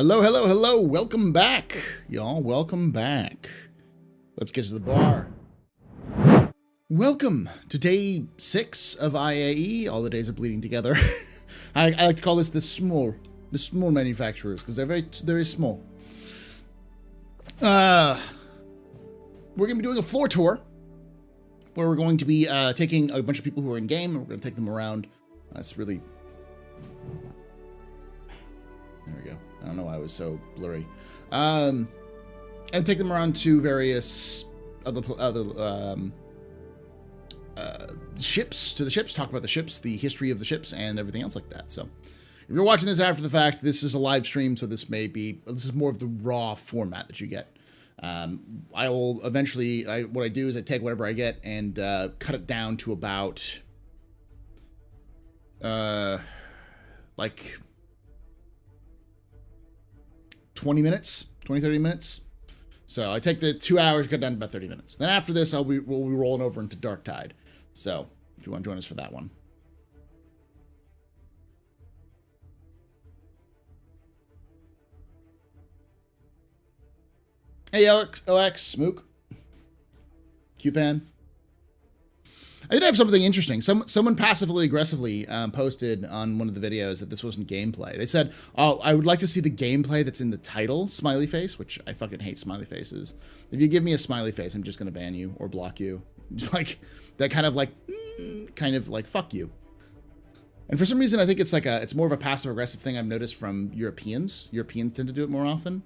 Hello, hello, hello. Welcome back, y'all. Welcome back. Let's get to the bar. Welcome to day 6 of IAE. All the days are bleeding together. I like to call this the small manufacturers because they're very small. We're going to be doing a floor tour where we're going to be taking a bunch of people who are in game and we're going to take them around. That's really... There we go. I don't know why it was so blurry. And take them around to various other ships, talk about the ships, the history of the ships, and everything else like that. So if you're watching this after the fact, this is a live stream, so this is more of the raw format that you get. I will eventually, what I do is I take whatever I get and cut it down to about like 20 minutes, 30 minutes. So I take the 2 hours, cut down to about 30 minutes. Then after this, we'll be rolling over into Dark Tide. So if you want to join us for that one. Hey, Alex, Mook, QPan. I did have something interesting. Someone passively aggressively posted on one of the videos that this wasn't gameplay. They said, "Oh, I would like to see the gameplay that's in the title, smiley face," which I fucking hate smiley faces. If you give me a smiley face, I'm just gonna ban you or block you. Just like that kind of like fuck you. And for some reason, I think it's more of a passive aggressive thing I've noticed from Europeans. Europeans tend to do it more often.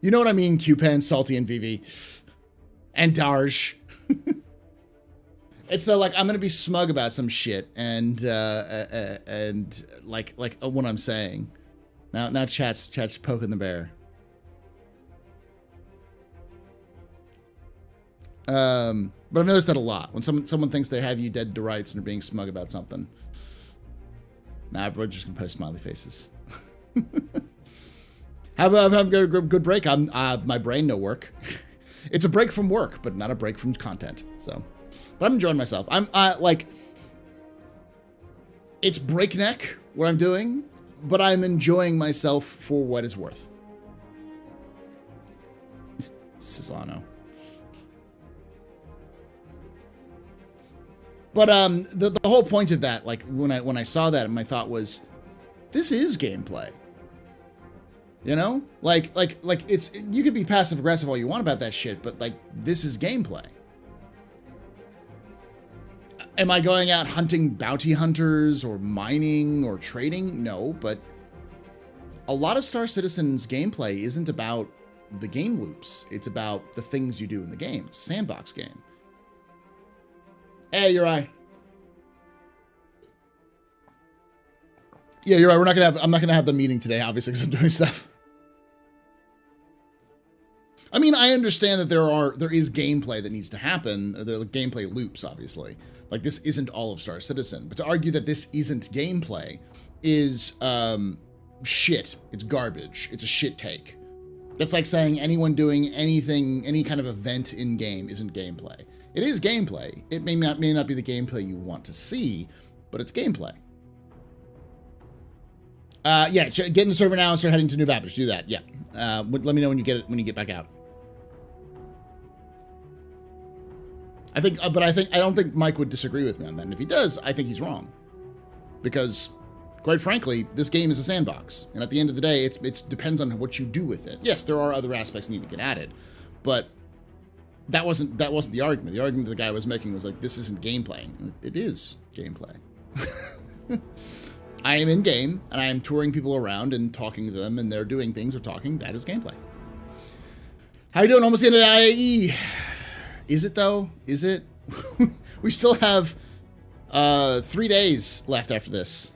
You know what I mean, QPen, Salty, and Vivi. And Darj. It's the like I'm gonna be smug about some shit and like what I'm saying. Now chat's poking the bear. But I've noticed that a lot when someone thinks they have you dead to rights and are being smug about something. Now everyone's just gonna post smiley faces. How about I'm gonna good break? My brain no work. It's a break from work, but not a break from content. So, but I'm enjoying myself. I'm like, it's breakneck what I'm doing, but I'm enjoying myself for what it's worth. Cisano. But the whole point of that, like when I saw that, my thought was, this is gameplay. You know, like you could be passive aggressive all you want about that shit, but like this is gameplay. Am I going out hunting bounty hunters or mining or trading? No, but a lot of Star Citizen's gameplay isn't about the game loops. It's about the things you do in the game. It's a sandbox game. Hey, you're right. Yeah, you're right. I'm not gonna have the meeting today, obviously, because I'm doing stuff. I mean, I understand that there is gameplay that needs to happen. There are gameplay loops, obviously. Like, this isn't all of Star Citizen. But to argue that this isn't gameplay is shit. It's garbage. It's a shit take. That's like saying anyone doing anything, any kind of event in game isn't gameplay. It is gameplay. It may not be the gameplay you want to see, but it's gameplay. Yeah, get in the server now and start heading to New Babbage. Do that. Yeah. Let me know when you get back out. I don't think Mike would disagree with me on that. And if he does, I think he's wrong. Because, quite frankly, this game is a sandbox. And at the end of the day, it depends on what you do with it. Yes, there are other aspects that need to get added. But that wasn't the argument. The argument the guy was making was like, this isn't gameplay. And it is gameplay. I am in game, and I am touring people around and talking to them, and they're doing things or talking. That is gameplay. How you doing? Almost the end of the IAE. Is it, though? Is it? We still have 3 days left after this.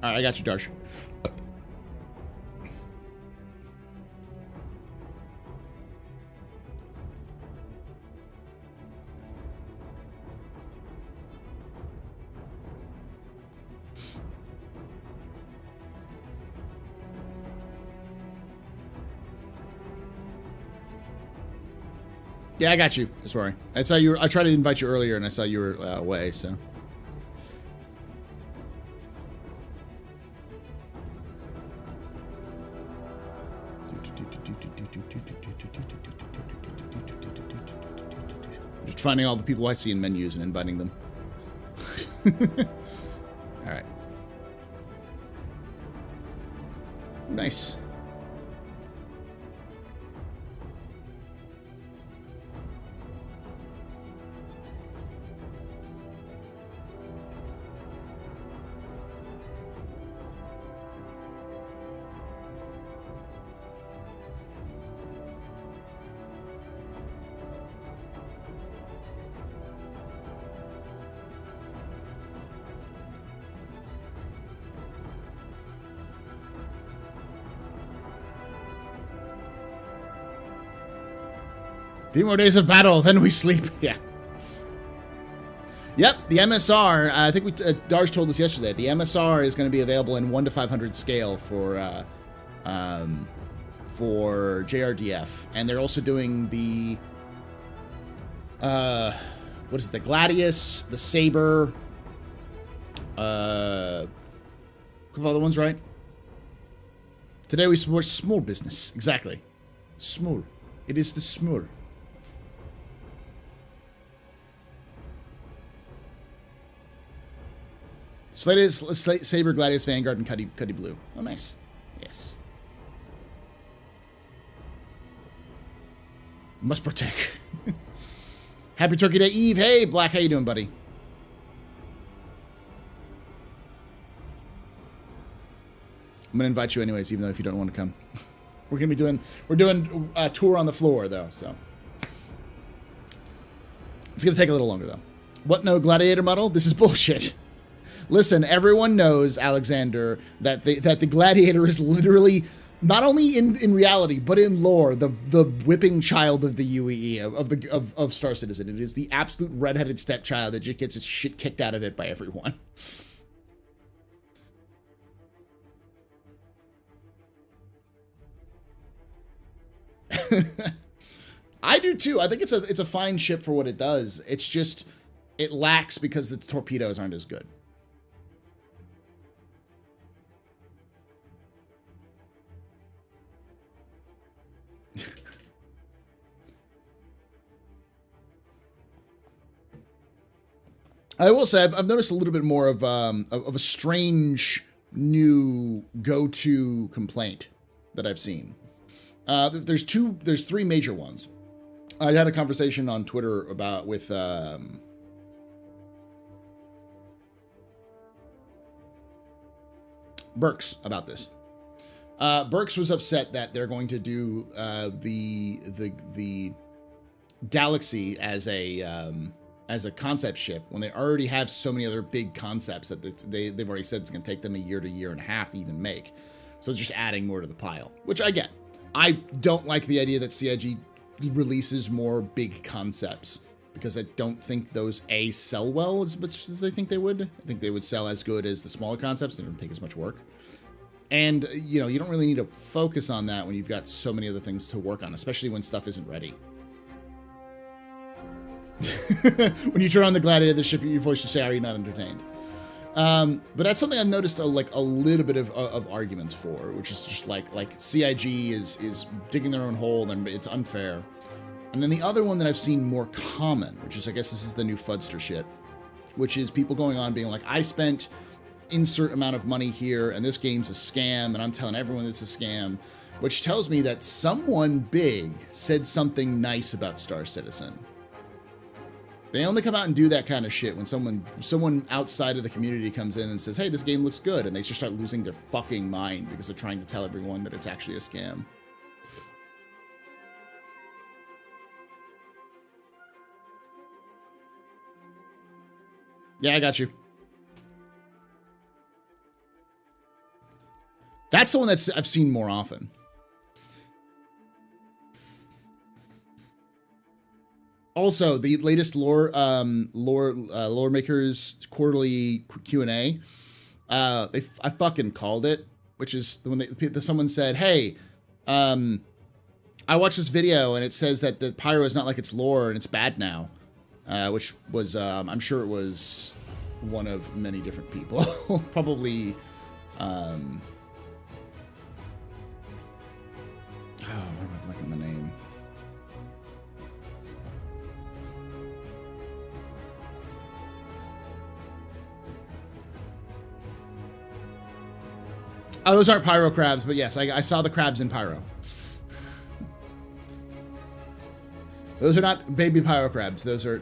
All right, I got you, Darsh. Yeah, I got you. Sorry. I saw you. I tried to invite you earlier, and I saw you were away. So finding all the people I see in menus and inviting them. All right. Nice. Three more days of battle, then we sleep. Yeah. Yep, the MSR, I think Darsh told us yesterday, the MSR is going to be available in 1 to 500 scale for JRDF. And they're also doing the, what is it, the Gladius, the Saber, a couple other ones, right? Today we support small business. Exactly. Small. It is the small. Saber, Gladius, Vanguard, and Cuddy Blue. Oh, nice. Yes. Must protect. Happy Turkey Day Eve. Hey, Black, how you doing, buddy? I'm gonna invite you anyways, even though if you don't want to come. We're doing a tour on the floor though, so it's gonna take a little longer though. What? No gladiator model? This is bullshit. Listen, everyone knows, Alexander, that the gladiator is literally not only in reality but in lore the whipping child of the UEE of Star Citizen. It is the absolute redheaded stepchild that just gets its shit kicked out of it by everyone. I do too. I think it's a fine ship for what it does. It's just it lacks because the torpedoes aren't as good. I will say I've noticed a little bit more of a strange new go-to complaint that I've seen. There's three major ones. I had a conversation on Twitter with Burks about this. Burks was upset that they're going to do the Galaxy as a concept ship when they already have so many other big concepts that they've already said it's going to take them a year to year and a half to even make. So just adding more to the pile, which I get. I don't like the idea that CIG releases more big concepts because I don't think those sell well as much as they think they would. I think they would sell as good as the smaller concepts. They don't take as much work. And, you know, you don't really need to focus on that when you've got so many other things to work on, especially when stuff isn't ready. When you turn on the gladiator of the ship, your voice should say, "Are you not entertained?" But that's something I've noticed a little bit of arguments for, which is just like CIG is digging their own hole and it's unfair. And then the other one that I've seen more common, which is, I guess this is the new Fudster shit, which is people going on being like, I spent insert amount of money here and this game's a scam and I'm telling everyone it's a scam, which tells me that someone big said something nice about Star Citizen. They only come out and do that kind of shit when someone outside of the community comes in and says, hey, this game looks good, and they just start losing their fucking mind because they're trying to tell everyone that it's actually a scam. Yeah, I got you. That's the one that I've seen more often. Also, the latest lore makers quarterly Q&A, I fucking called it, which is when someone said, "Hey, I watched this video and it says that the pyro is not like its lore and it's bad now," which was I'm sure it was one of many different people, probably. I'm blanking on the name. Oh, those aren't pyro crabs, but yes, I saw the crabs in pyro. Those are not baby pyro crabs. Those are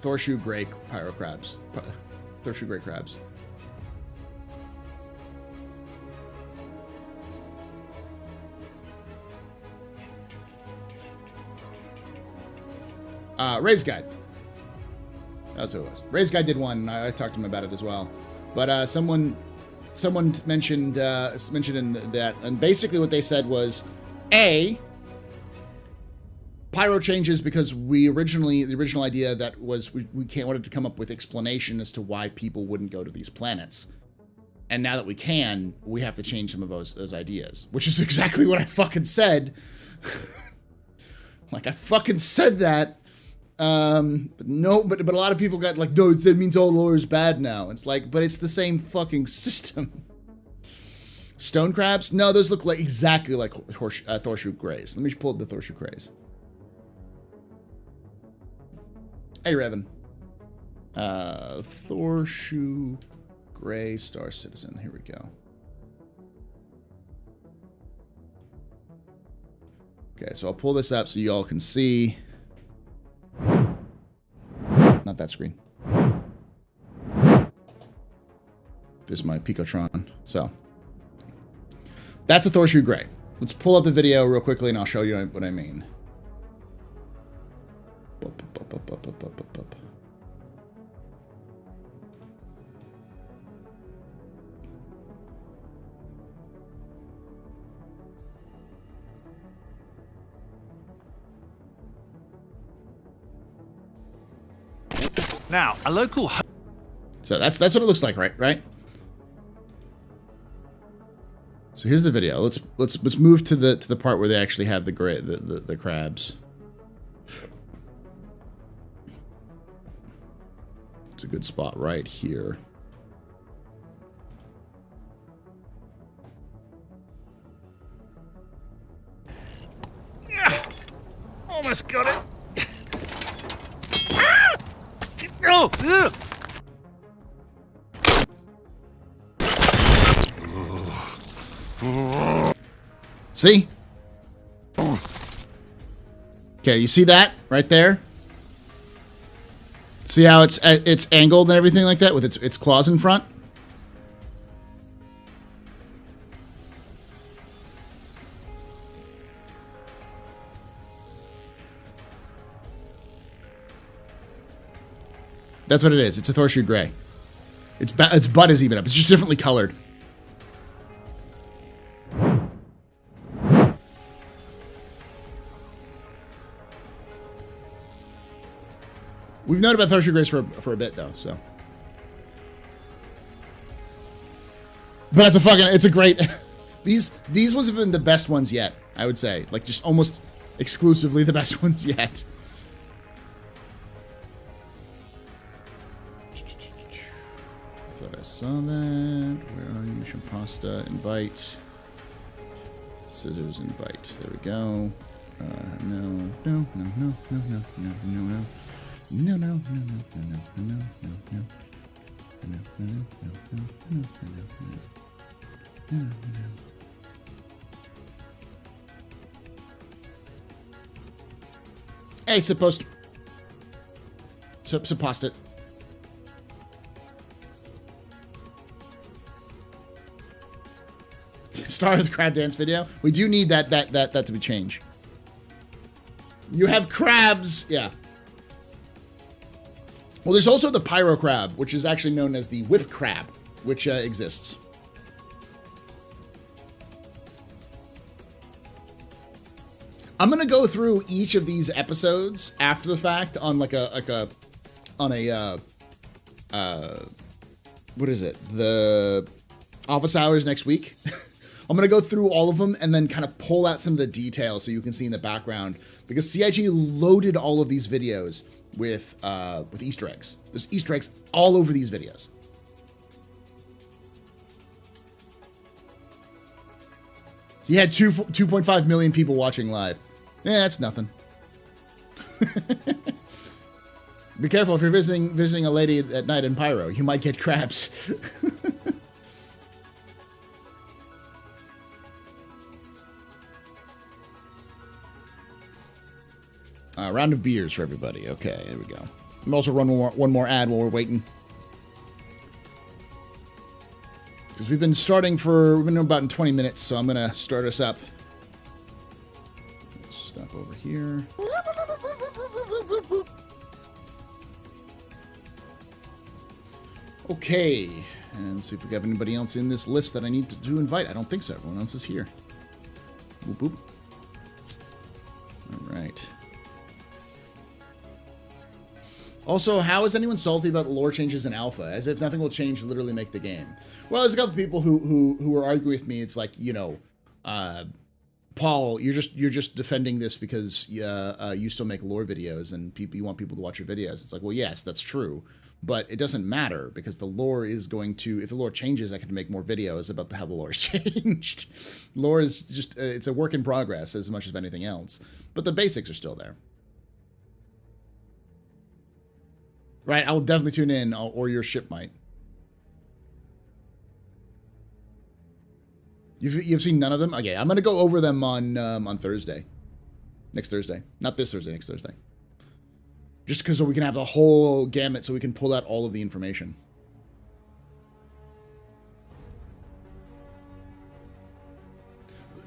Thorshoe gray pyro crabs. Thorshoe gray crabs. Ray's Guide. That's who it was. Ray's Guide did one. I talked to him about it as well. But someone mentioned in that, and basically what they said was, pyro changes because the original idea that was we wanted to come up with explanation as to why people wouldn't go to these planets, and now that we can, we have to change some of those ideas, which is exactly what I fucking said. Like I fucking said that. But a lot of people got like, no, that means all lore is bad now. It's like, but it's the same fucking system. Stone crabs? No, those look like exactly like Thorshoe grays. Let me pull up the Thorshoe grays. Hey, Revan. Thorshoe gray star citizen. Here we go. Okay, so I'll pull this up so you all can see. Not that screen. There's my Picotron. So that's a Thorshoe gray. Let's pull up the video real quickly and I'll show you what I mean. Now, a local. So that's what it looks like, right? So here's the video. Let's move to the part where they actually have the crabs. It's a good spot right here. Yeah, almost got it. Oh, see? Okay, you see that right there? See how it's angled and everything like that with its claws in front? That's what it is. It's a Thorshoe gray. Its butt is even up. It's just differently colored. We've known about Thorshoe grays for a bit though, so. But it's a great. These ones have been the best ones yet, I would say. Like just almost exclusively the best ones yet. Thought I saw that. Where are you? Shampasta, invite. Scissors, invite. There we go. No. Hey, supposed it. Start of the crab dance video. We do need that to be changed. You have crabs, yeah. Well, there's also the pyro crab, which is actually known as the whip crab, which exists. I'm gonna go through each of these episodes after the fact on what is it? The office hours next week. I'm gonna go through all of them and then kind of pull out some of the details so you can see in the background, because CIG loaded all of these videos with Easter eggs. There's Easter eggs all over these videos. He had 2.5 million people watching live. Yeah, that's nothing. Be careful if you're visiting a lady at night in Pyro. You might get crabs. Round of beers for everybody. Okay, there we go. I'm also run one more ad while we're waiting. Because we've been about 20 minutes, so I'm going to start us up. Stop over here. Okay, and see if we have anybody else in this list that I need to invite. I don't think so. Everyone else is here. Boop, boop. All right. Also, how is anyone salty about the lore changes in alpha? As if nothing will change to literally make the game. Well, there's a couple people who are arguing with me. It's like, you know, Paul, you're just defending this because you still make lore videos and you want people to watch your videos. It's like, well, yes, that's true, but it doesn't matter because the lore is going to, if the lore changes, I can make more videos about how the lore has changed. Lore is just, it's a work in progress as much as anything else, but the basics are still there. Right, I will definitely tune in, or your ship might. You've seen none of them? Okay, I'm going to go over them on Thursday. Next Thursday. Not this Thursday, next Thursday. Just because so we can have the whole gamut so we can pull out all of the information.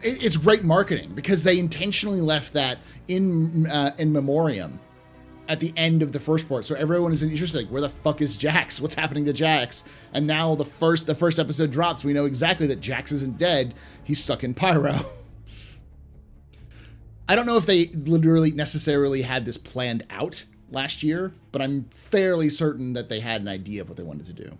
It's great marketing because they intentionally left that in memoriam at the end of the first part, so everyone is interested. Like, where the fuck is Jax? What's happening to Jax? And now the first episode drops. We know exactly that Jax isn't dead. He's stuck in Pyro. I don't know if they literally necessarily had this planned out last year, but I'm fairly certain that they had an idea of what they wanted to do.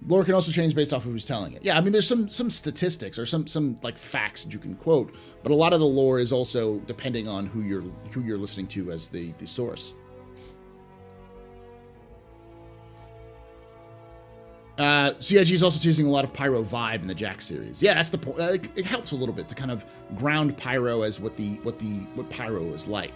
Lore can also change based off of who's telling it. Yeah, I mean, there's some statistics or some like facts that you can quote, but a lot of the lore is also depending on who you're listening to as the source. CIG is also choosing a lot of Pyro vibe in the Jax series. Yeah, that's the point. It helps a little bit to kind of ground Pyro as what Pyro is like.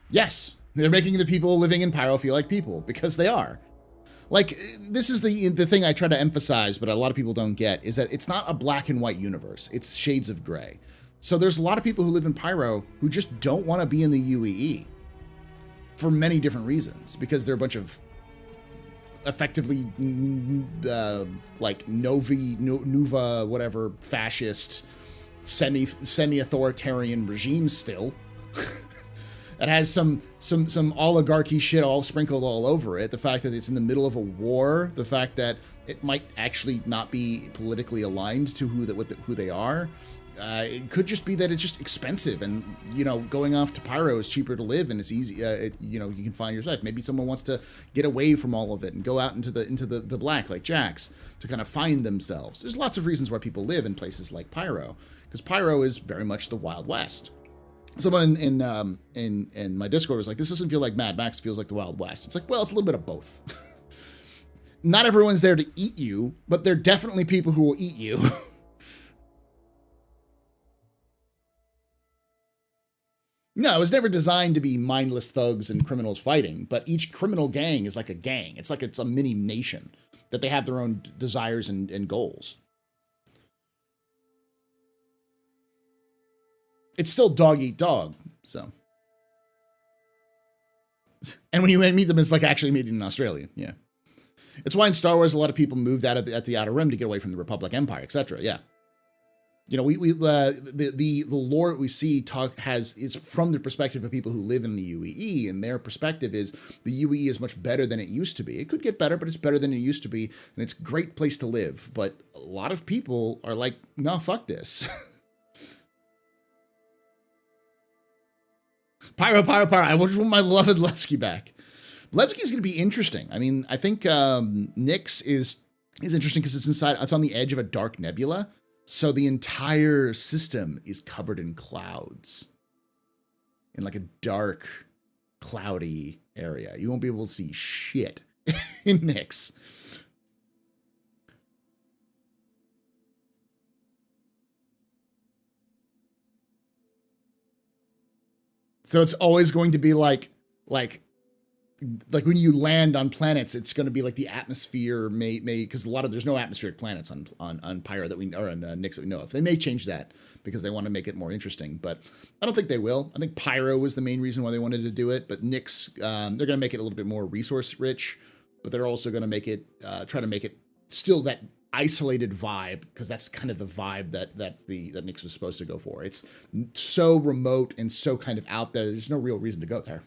Yes, they're making the people living in Pyro feel like people, because they are. Like, this is the thing I try to emphasize, but a lot of people don't get, is that it's not a black and white universe. It's shades of gray. So there's a lot of people who live in Pyro who just don't want to be in the UEE for many different reasons, because they're a bunch of effectively like Nuva, whatever, fascist, semi-authoritarian regimes still. It has some oligarchy shit all sprinkled all over it. The fact that it's in the middle of a war, the fact that it might actually not be politically aligned to who they are. It could just be that it's just expensive, and going off to Pyro is cheaper to live, and it's easy. You can find yourself. Maybe someone wants to get away from all of it and go out into the black, like Jax, to kind of find themselves. There's lots of reasons why people live in places like Pyro, because Pyro is very much the Wild West. Someone in my Discord was like, "This doesn't feel like Mad Max; it feels like the Wild West." It's like, well, it's a little bit of both. Not everyone's there to eat you, but there are definitely people who will eat you. No, it was never designed to be mindless thugs and criminals fighting, but each criminal gang is like a gang. It's like it's a mini nation that they have their own desires and goals. It's still dog eat dog, so. And when you meet them, it's like actually meeting an Australian, yeah. It's why in Star Wars a lot of people moved out at the Outer Rim to get away from the Republic Empire, etc. Yeah. The lore that we see is from the perspective of people who live in the UEE, and their perspective is the UEE is much better than it used to be. It could get better, but it's better than it used to be, and it's a great place to live. But a lot of people are like, no, fuck this. Pyro. I just want my beloved Levski back. Levski's going to be interesting. I mean, I think Nyx is interesting because it's on the edge of a dark nebula. So the entire system is covered in clouds. In like a dark, cloudy area. You won't be able to see shit in Nyx. So it's always going to be like when you land on planets, it's going to be like the atmosphere may because there's no atmospheric planets on Pyro that we or on Nyx that we know of. They may change that because they want to make it more interesting, but I don't think they will. I think Pyro was the main reason why they wanted to do it, but Nyx they're going to make it a little bit more resource rich, but they're also going to make it try to make it still that isolated vibe, because that's kind of the vibe that Nyx was supposed to go for. It's so remote and so kind of out there. There's no real reason to go there.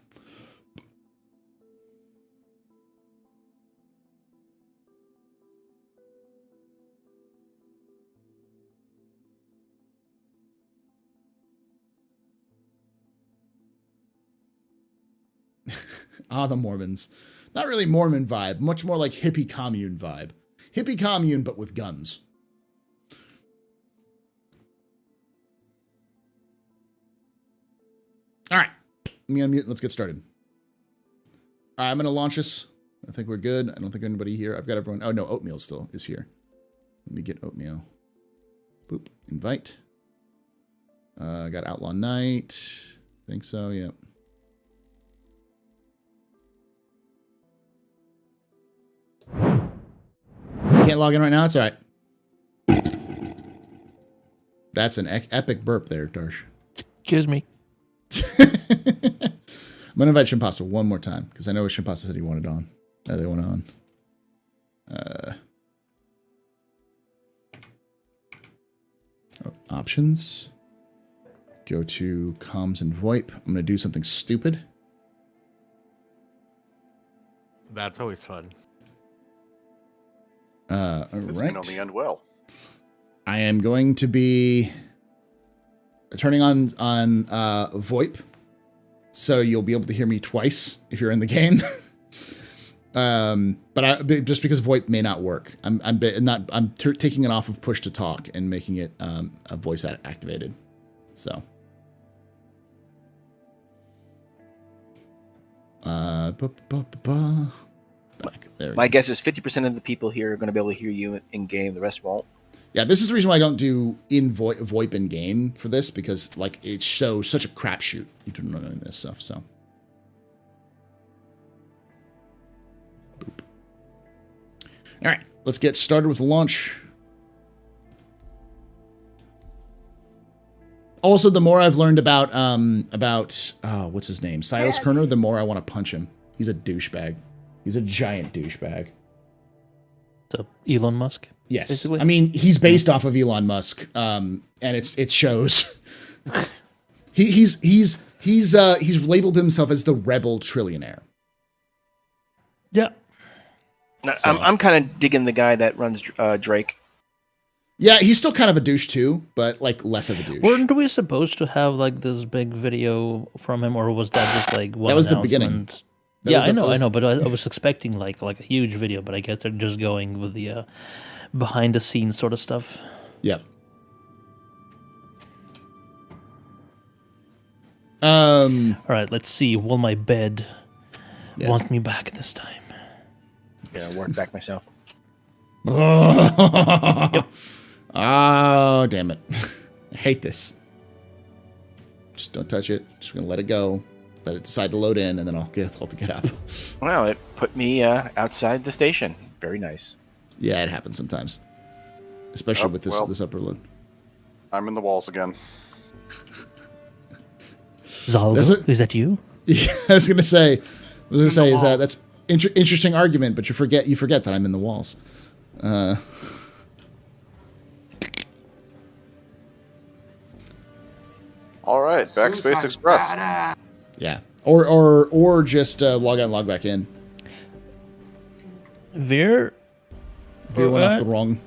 The Mormons. Not really Mormon vibe, much more like hippie commune vibe. Hippie commune, but with guns. All right. Let me unmute. Let's get started. All right, I'm going to launch this. I think we're good. I don't think anybody here. I've got everyone. Oh, no. Oatmeal still is here. Let me get Oatmeal. Boop. Invite. I got Outlaw Knight. Think so. Yep. Can't log in right now. It's all right. That's an epic burp there, Darsh. Excuse me. I'm gonna invite Shimpasta one more time because I know Shimpasta said he wanted on. No, they want on. Options. Go to comms and VoIP. I'm gonna do something stupid. That's always fun. All This right. can only end well. I am going to be turning on VoIP, so you'll be able to hear me twice if you're in the game. But just because VoIP may not work, I'm taking it off of push to talk and making it a voice activated. So. There we My go. guess is 50% of the people here are going to be able to hear you in game. The rest won't. Yeah, this is the reason why I don't do VoIP in game for this, because like it's such a crapshoot. You don't know this stuff, so. Boop. All right, let's get started with the launch. Also, the more I've learned about what's his name, Silas Kerner, the more I want to punch him. He's a douchebag. He's a giant douchebag. So Elon Musk. Yes, basically? I mean he's based off of Elon Musk, and it shows. he's labeled himself as the rebel trillionaire. Yeah. No, So- I'm kind of digging the guy that runs Drake. Yeah, he's still kind of a douche too, but like less of a douche. Weren't we supposed to have like this big video from him, or was that just like one That was the beginning. announcement? That Yeah, was the- I know, that was- but I was expecting like a huge video, but I guess they're just going with the behind the scenes sort of stuff. Yep. All right, let's see. Will my bed Yeah. want me back this time? Yeah, work back myself. Oh, damn it. I hate this. Just don't touch it. Just gonna let it go. Let it decide to load in, and then I'll get up. Well, it put me outside the station. Very nice. Yeah, it happens sometimes. Especially Oh, with this well. this upper load. I'm in the walls again. Zalgo, Does it- is that you? Yeah, I was gonna say is that's interesting argument, but you forget that I'm in the walls. All right, Backspace Express. Yeah, or just log out and log back in. Veer? If you went off the wrong.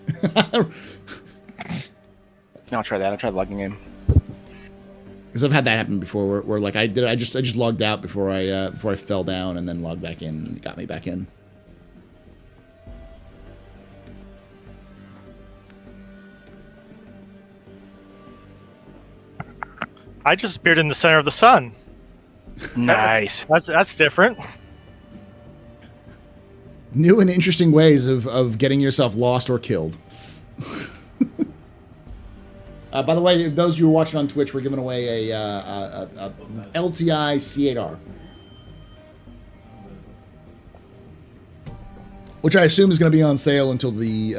I'll try that. I'll try logging in. Because I've had that happen before, where like I just logged out before I fell down and then logged back in and it got me back in. I just appeared in the center of the sun. Nice. That's different. New and interesting ways of getting yourself lost or killed. By the way, those of you who are watching on Twitch, we're giving away a LTI C8R. Which I assume is going to be on sale until the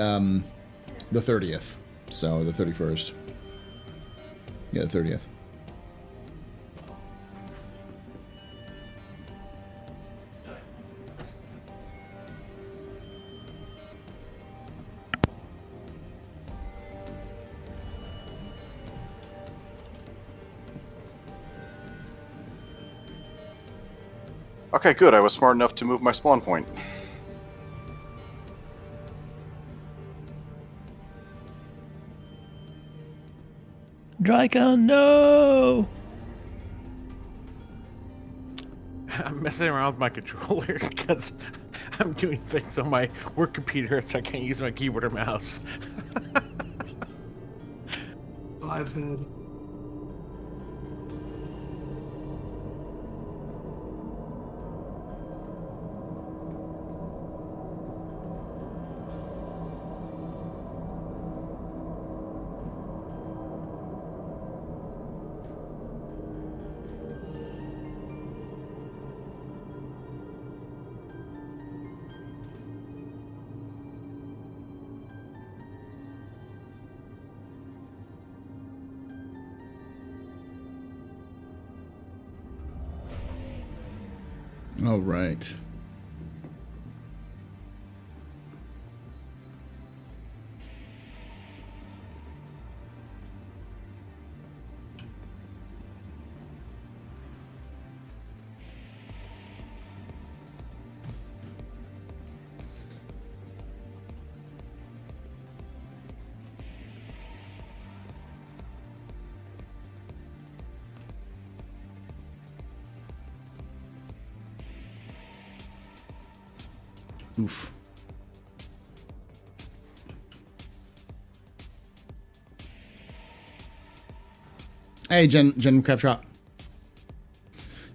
30th. So, the 31st. Yeah, the 30th. Okay, good. I was smart enough to move my spawn point. Drycon, no! I'm messing around with my controller because I'm doing things on my work computer, so I can't use my keyboard or mouse. I've had. All right. Oof. Hey, Gen Crab Shop.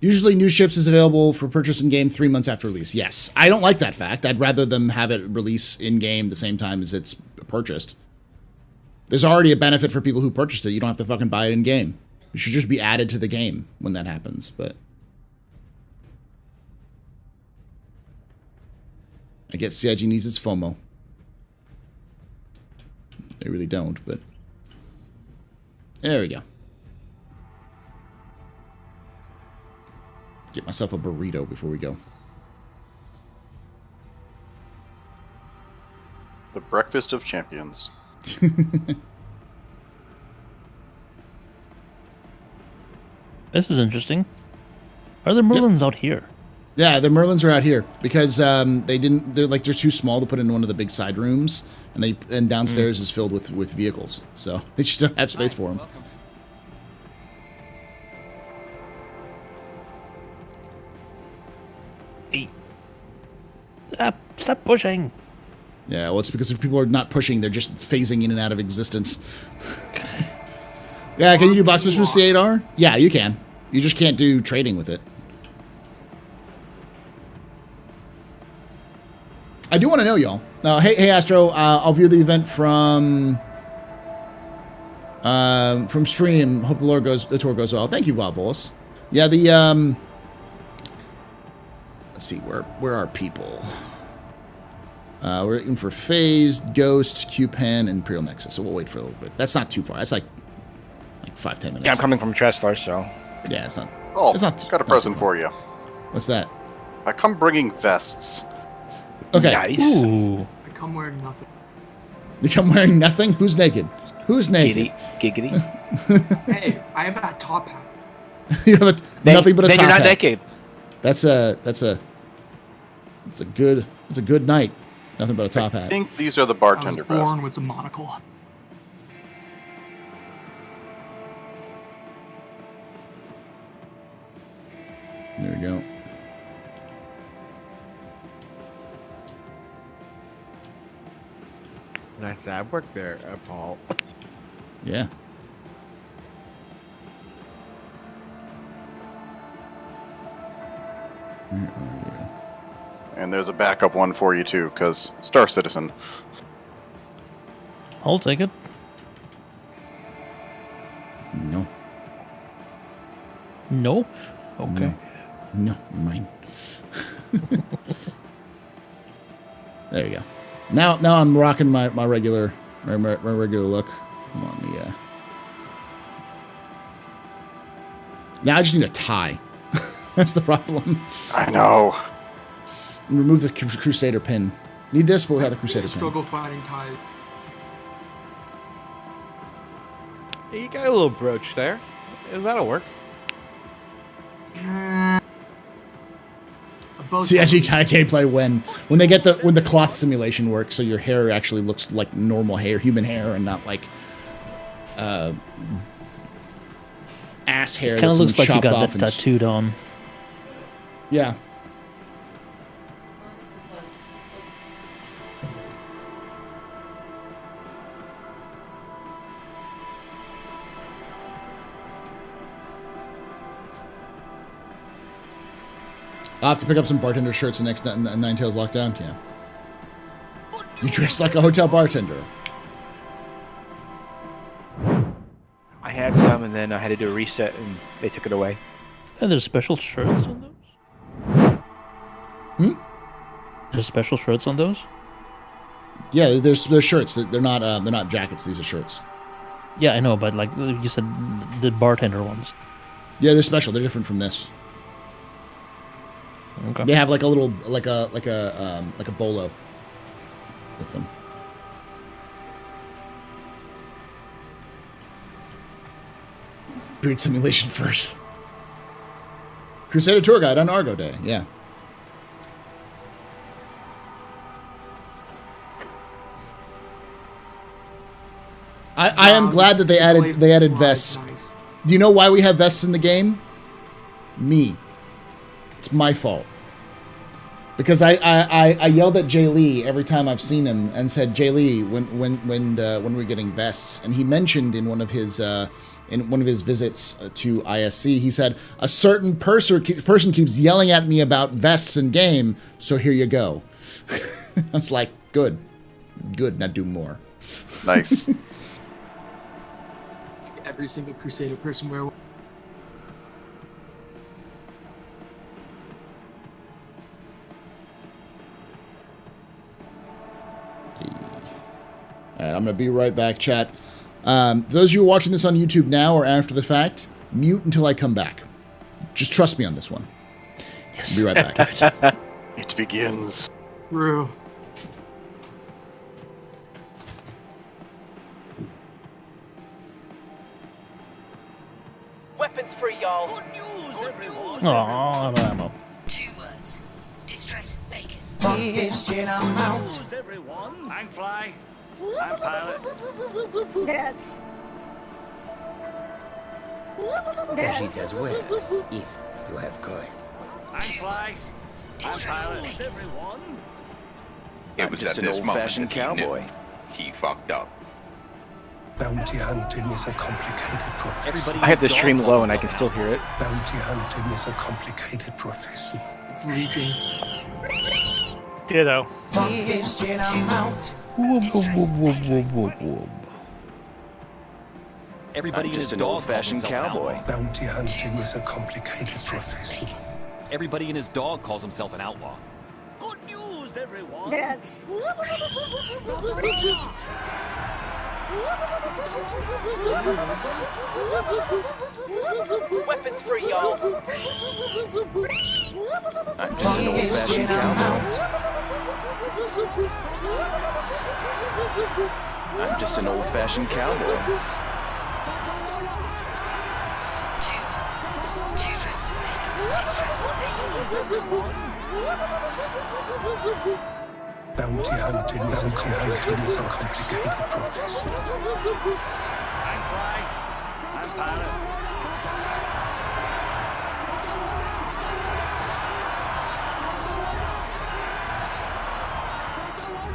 Usually new ships is available for purchase in game 3 months after release. Yes. I don't like that fact. I'd rather them have it release in game the same time as it's purchased. There's already a benefit for people who purchased it. You don't have to fucking buy it in game. It should just be added to the game when that happens, but I get CIG needs its FOMO. They really don't, but there we go. Get myself a burrito before we go. The breakfast of champions. This is interesting. Are the Merlins out here? Yeah, the Merlins are out here because they're too small to put in one of the big side rooms, and downstairs is filled with vehicles, so they just don't have space for them. Hey. Stop pushing. Yeah, well, it's because if people are not pushing, they're just phasing in and out of existence. Yeah, can you do box push with C8R? Yeah, you can. You just can't do trading with it. I do want to know, y'all. Hey, Astro. I'll view the event from stream. Hope the tour goes well. Thank you, Bob Volas. Yeah, let's see, where are people? We're looking for Phased, Ghost, Q-Pen, and Imperial Nexus. So we'll wait for a little bit. That's not too far. That's like 5-10 minutes. Yeah, I'm coming from Trestler, so. Yeah, it's not. Oh, it's not, got a present for you. What's that? I come bringing vests. Okay. Nice. Ooh. I come wearing nothing. You come wearing nothing? Who's naked? Who's naked? Giggity. Hey, I have that top hat. You have nothing but a top Then you're not hat. naked. It's a good night. Nothing but a top I hat. think these are the I bartender was born vests. with a monocle. There we go. Nice ab work there, Paul. Yeah. Where are And there's a backup one for you too, because Star Citizen. I'll take it. No. Okay. No, mine. There you go. Now I'm rocking my regular look. Come on, yeah. Now I just need a tie. That's the problem. I know. And remove the Crusader pin. Need this, but without the Crusader pin. Struggle finding ties. Hey, you got a little brooch there. That'll work. See, actually, kind of gameplay when they get when the cloth simulation works, so your hair actually looks like normal hair, human hair, and not like ass hair. Kind of looks like you chopped got off that tattooed on. Yeah. I'll have to pick up some bartender shirts the next Nine Tails lockdown. Yeah. You dressed like a hotel bartender. I had some, and then I had to do a reset, and they took it away. And there's special shirts on those? There's special shirts on those? Yeah, there's shirts. They're not jackets. These are shirts. Yeah, I know, but like you said, the bartender ones. Yeah, they're special. They're different from this. Okay. They have like a little like a bolo with them. Breed simulation first. Crusader tour guide on Argo Day. Yeah. I am glad that they added vests. Nice. Do you know why we have vests in the game? Me. It's my fault. Because I yelled at Jay Lee every time I've seen him and said, Jay Lee, when we're getting vests, and he mentioned in one of his visits to ISC, he said a certain person keeps yelling at me about vests in game, so here you go. I was like, good, now do more. Nice. Every single Crusader person wear one. All right, I'm going to be right back, chat. Those of you watching this on YouTube now or after the fact, mute until I come back. Just trust me on this one. Yes. Be right back. It begins. True. Weapons free, y'all. Aw, no ammo. 2 words. Distress bacon. Who's everyone? I'm Fly. I'm Pilot. Drugs. She does well, if you have coin. I'm Fly. I'm Distress Pilot. bacon. Everyone? It was just an old-fashioned cowboy. He fucked up. Bounty hunting is a complicated profession. I have the stream low, and I can still hear it. Bounty hunting is a complicated profession. It's leaking. Ditto. Everybody is an old-fashioned cowboy. Bounty hunting is a complicated profession. Everybody and his dog calls himself an outlaw. Good news, everyone. Drugs. Weapons free, y'all. I'm just an old-fashioned cowboy. I'm just an old-fashioned cowboy. 2 words. Distress bacon. Distress bacon. Bounty hunting is a complicated profession. I'm Fly. I'm Pilot.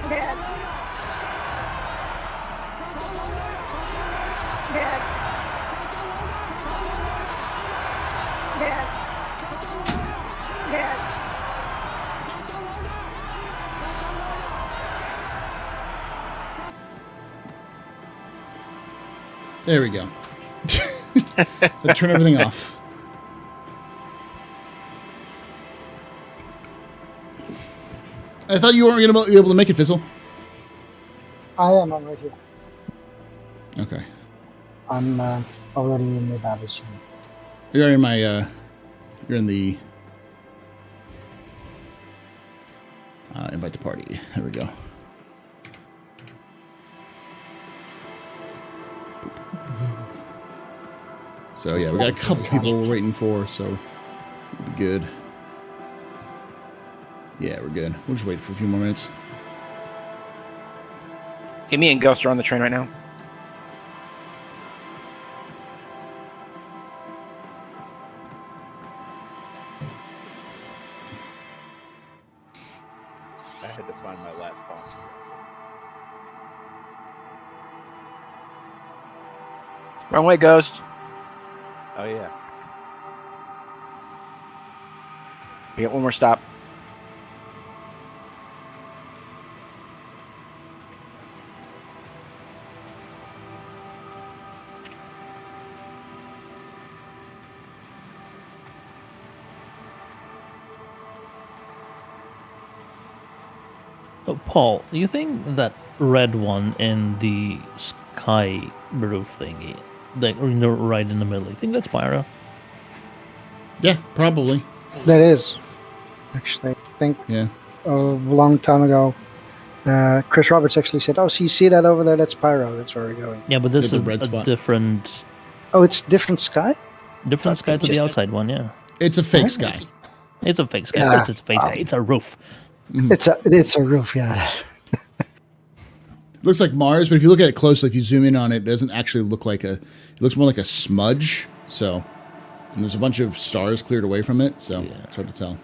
Drugs. Drugs. Drugs. Drugs. There we go. So turn everything off. I thought you weren't going to be able to make it, Fizzle. I am. I'm right here. Okay. I'm already in the battleship. You're in my, you're in the, invite to party. There we go. So yeah, we got a couple people we're waiting for, so we'll be good. Yeah, we're good. We'll just wait for a few more minutes. Hey, me and Ghost are on the train right now. I had to find my last boss. Wrong way, Ghost. Oh yeah. We got one more stop. Oh, Paul, do you think that red one in the sky roof thingy, like right in the middle, you think that's Pyro? Yeah, probably. That is, actually, I think Yeah. a long time ago, Chris Roberts actually said, "Oh, so you see that over there? That's Pyro. That's where we're going." Yeah, but this It's a is red a spot. different Oh, it's different sky. sky to the outside one. Yeah, It's a fake sky. it's a fake sky. Yeah. Of course, it's a fake sky. It's a roof. It's a roof. Yeah. Looks like Mars, but if you look at it closely, if you zoom in on it, it doesn't actually look like a. It looks more like a smudge. So, and there's a bunch of stars cleared away from it, so it's hard to tell.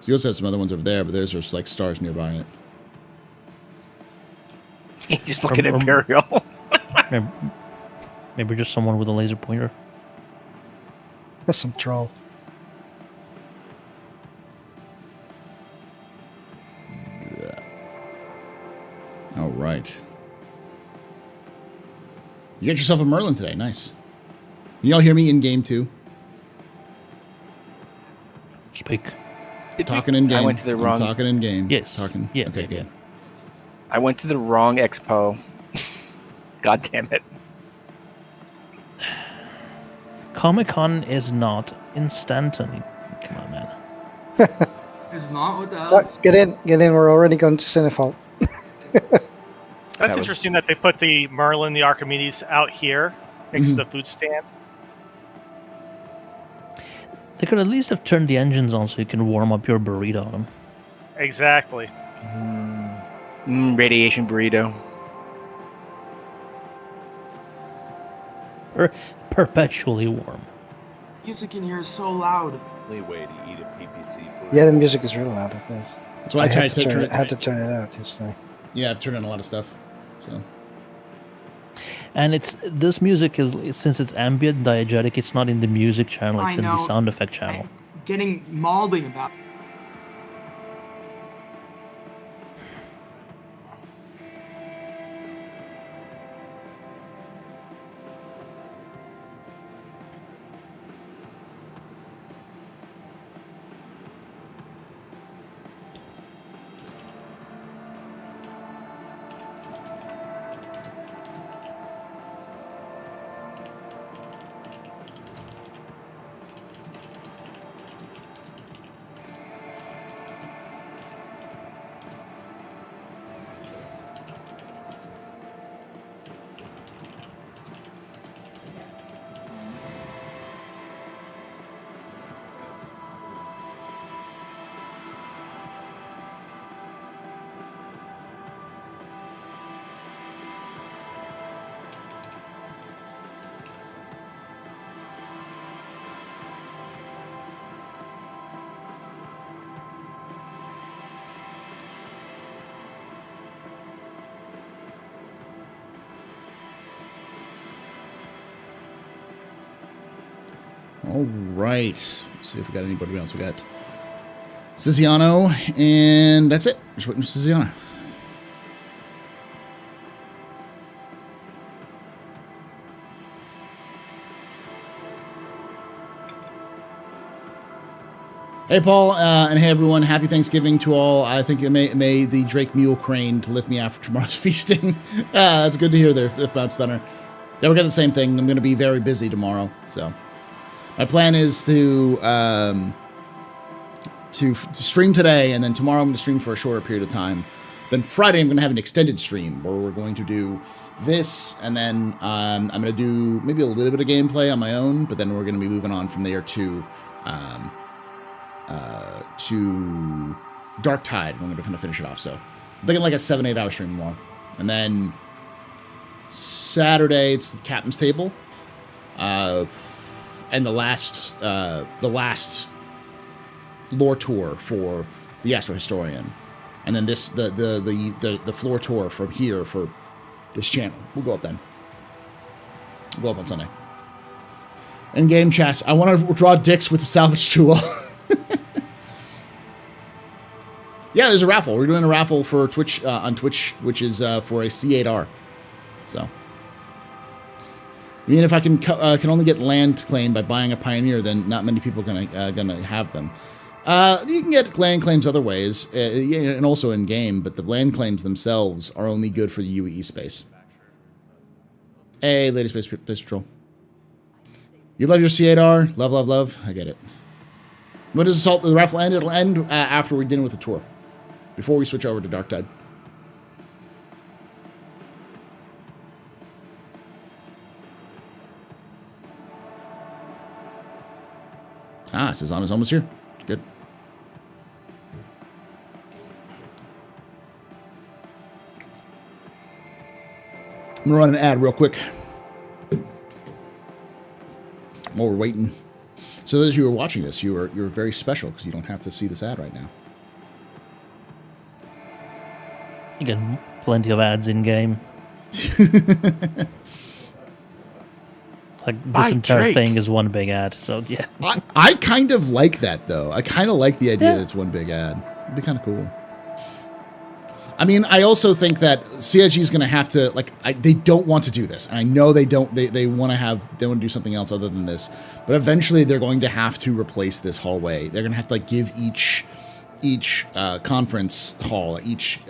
So you also have some other ones over there, but there's just like stars nearby it. You just look at Imperial. Maybe just someone with a laser pointer. That's some troll. All right. You got yourself a Merlin today. Nice. You all hear me in game too? Speak. Talking in game. I went to the wrong. Talking in game. Yes. Talking. Yeah. Okay, yeah, good. yeah. I went to the wrong expo. God damn it. Comic-Con is not in Stanton. Come on, man. It's not what the So, hell? get in. We're already going to Cinefault. That's interesting that they put the Merlin, the Archimedes out here next to the food stand. They could at least have turned the engines on so you can warm up your burrito on them. Exactly. Radiation burrito. Or perpetually warm. Music in here is so loud. Only way to eat a PPC. Yeah, the music is real loud. It is. That's why I tried to turn it. I had to turn it out. Just Yeah, I've turned on a lot of stuff. So. And this music is, since it's ambient diegetic, it's not in the music channel, it's I in the know. sound effect channel. Getting malding about it. All right. Let's see if we got anybody else. We got Ciziano, and that's it. Just waiting for Ciziano. Hey, Paul, and hey, everyone. Happy Thanksgiving to all. I think it may the Drake Mule Crane to lift me after tomorrow's feasting. That's good to hear there, if Mount Stunner. Yeah, we're getting the same thing. I'm going to be very busy tomorrow, so my plan is to stream today, and then tomorrow I'm going to stream for a shorter period of time. Then Friday I'm going to have an extended stream where we're going to do this, and then I'm going to do maybe a little bit of gameplay on my own, but then we're going to be moving on from there to Dark Tide. We're going to kind of finish it off. So I'm thinking like a 7-8 hour stream tomorrow, and then Saturday it's the Captain's Table, and the last lore tour for the Astro Historian, and then the floor tour from here for this channel. We'll go up then. We'll go up on Sunday. In game chats, I want to draw dicks with the salvage tool. Yeah, there's a raffle. We're doing a raffle for Twitch on Twitch, which is for a C8R. So, I mean, if I can only get land claim by buying a Pioneer, then not many people gonna have them. You can get land claims other ways, and also in game, but the land claims themselves are only good for the UEE space. Hey, Lady Space Patrol. You love your C8R? Love, love, love. I get it. When does the raffle end? It'll end after we're done with the tour. Before we switch over to Dark Tide. Ah, Sazam is almost here. Good. I'm gonna run an ad real quick while we're waiting. So those of you who are watching this, you're very special because you don't have to see this ad right now. You get plenty of ads in game. Like this entire thing is one big ad, so yeah. I kind of like that though. I kind of like the idea that it's one big ad. It'd be kind of cool. I mean, I also think that CIG is going to have to they don't want to do this, and I know they don't. They want to do something else other than this. But eventually, they're going to have to replace this hallway. They're going to have to give each conference hall each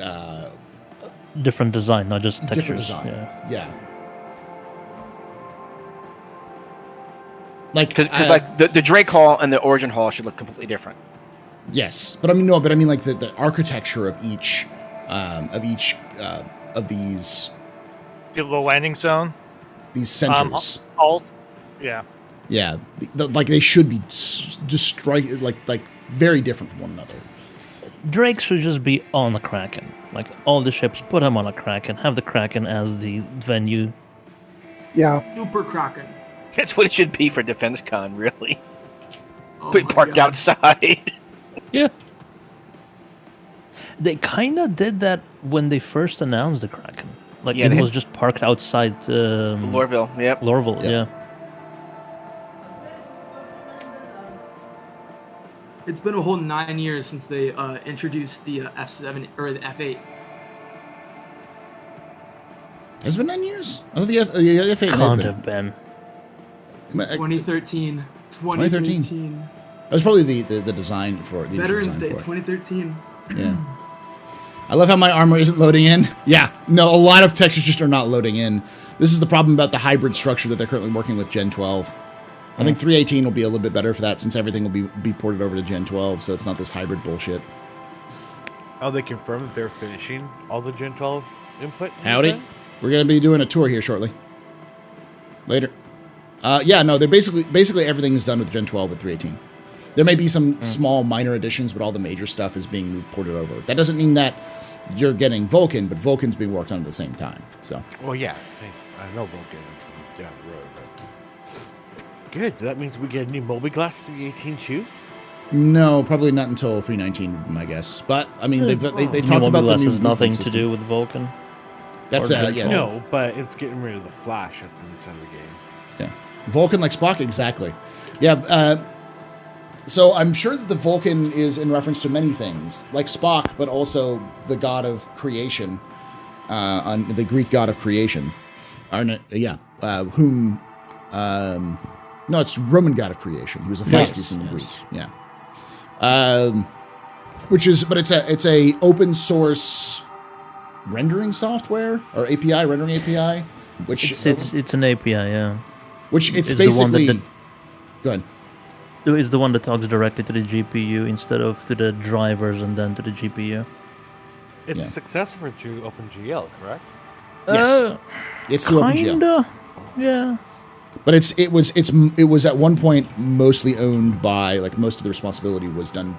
different design, not just textures. Different design. Yeah. Because the Drake Hall and the Origin Hall should look completely different. Yes, but I mean the architecture of each of these. The landing zone. These centers. Halls. Yeah. Yeah, they should be just very different from one another. Drake should just be on the Kraken. Like all the ships, put him on a Kraken. Have the Kraken as the venue. Yeah. Super Kraken. That's what it should be for Defense Con, really. Put parked outside. Yeah. They kind of did that when they first announced the Kraken. Like it was just parked outside Lorville. Yep. Lorville. Yeah. It's been a whole 9 years since they introduced the F7 or the F8. Has it been 9 years? I thought the F8 can't have been. 2013. 2013. That was probably the design for it. Veterans Day, 2013. Yeah. I love how my armor isn't loading in. Yeah, no, a lot of textures just are not loading in. This is the problem about the hybrid structure that they're currently working with Gen 12. I think 3.18 will be a little bit better for that since everything will be ported over to Gen 12, so it's not this hybrid bullshit. Oh, they confirmed that they're finishing all the Gen 12 input? Howdy. We're going to be doing a tour here shortly. Later. Yeah, no, they're basically everything is done with Gen 12 with 3.18. There may be some small minor additions, but all the major stuff is being ported over. That doesn't mean that you're getting Vulcan, but Vulcan's being worked on at the same time. So. Well, yeah, I know Vulcan down the road, but good. That means we get a new Moby Glass 3.18 too. No, probably not until 3.19 would be my guess. But I mean, they talked about the new has nothing to do with Vulcan. That's yeah. No, but it's getting rid of the flash that's inside the game. Yeah, Vulcan like Spock, exactly. Yeah. So I'm sure that the Vulcan is in reference to many things, like Spock, but also the god of creation, on the Greek god of creation. No, it's Roman god of creation. He was Hephaestus in Greek. Yeah. But it's a open source rendering software or API, rendering API, which it's an API, yeah. Which it's basically. Go ahead. It's the one that talks directly to the GPU instead of to the drivers and then to the GPU. It's a successor to OpenGL, correct? Yes, it's to OpenGL. Yeah. But it was at one point mostly owned by, like, most of the responsibility was done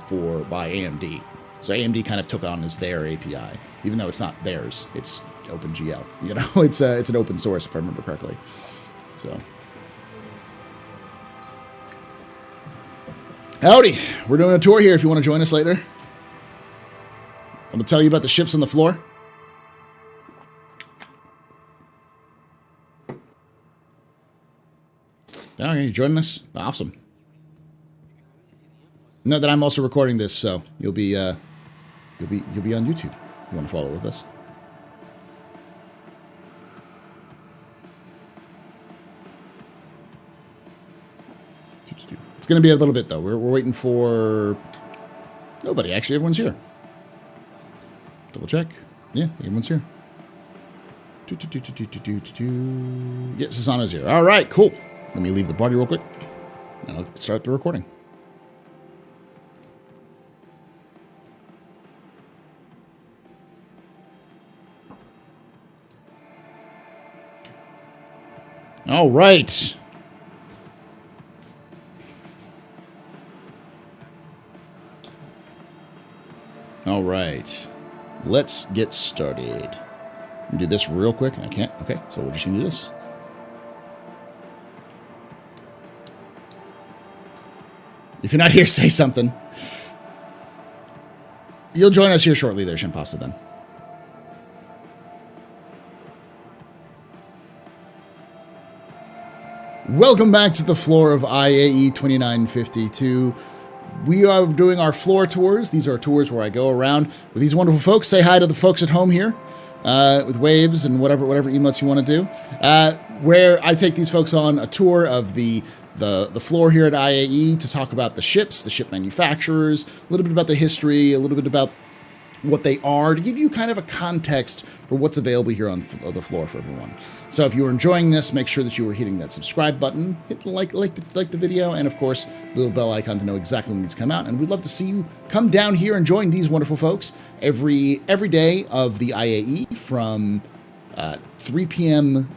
by AMD. So AMD kind of took on as their API, even though it's not theirs. It's OpenGL. You know, it's an open source if I remember correctly. So. Howdy, we're doing a tour here if you want to join us later. I'm going to tell you about the ships on the floor. Oh, are you joining us? Awesome. Note that I'm also recording this, so you'll be on YouTube if you want to follow with us. It's going to be a little bit, though. We're waiting for... Nobody, actually. Everyone's here. Double check. Yeah, everyone's here. Yeah, Susano's here. All right, cool. Let me leave the party real quick, and I'll start the recording. All right. All right, let's get started. I'm do this real quick. I can't. Okay, so we're just gonna do this. If you're not here, say something. You'll join us here shortly there, Shimpasa, then. Welcome back to the floor of IAE 2952. We are doing our floor tours. These are tours where I go around with these wonderful folks. Say hi to the folks at home here with waves and whatever emotes you want to do. Where I take these folks on a tour of the floor here at IAE to talk about the ships, the ship manufacturers, a little bit about the history, a little bit about what they are, to give you kind of a context for what's available here on the floor for everyone. So if you are enjoying this, make sure that you are hitting that subscribe button, hit like the video, and of course, the little bell icon to know exactly when these come out. And we'd love to see you come down here and join these wonderful folks every day of the IAE from 3 p.m.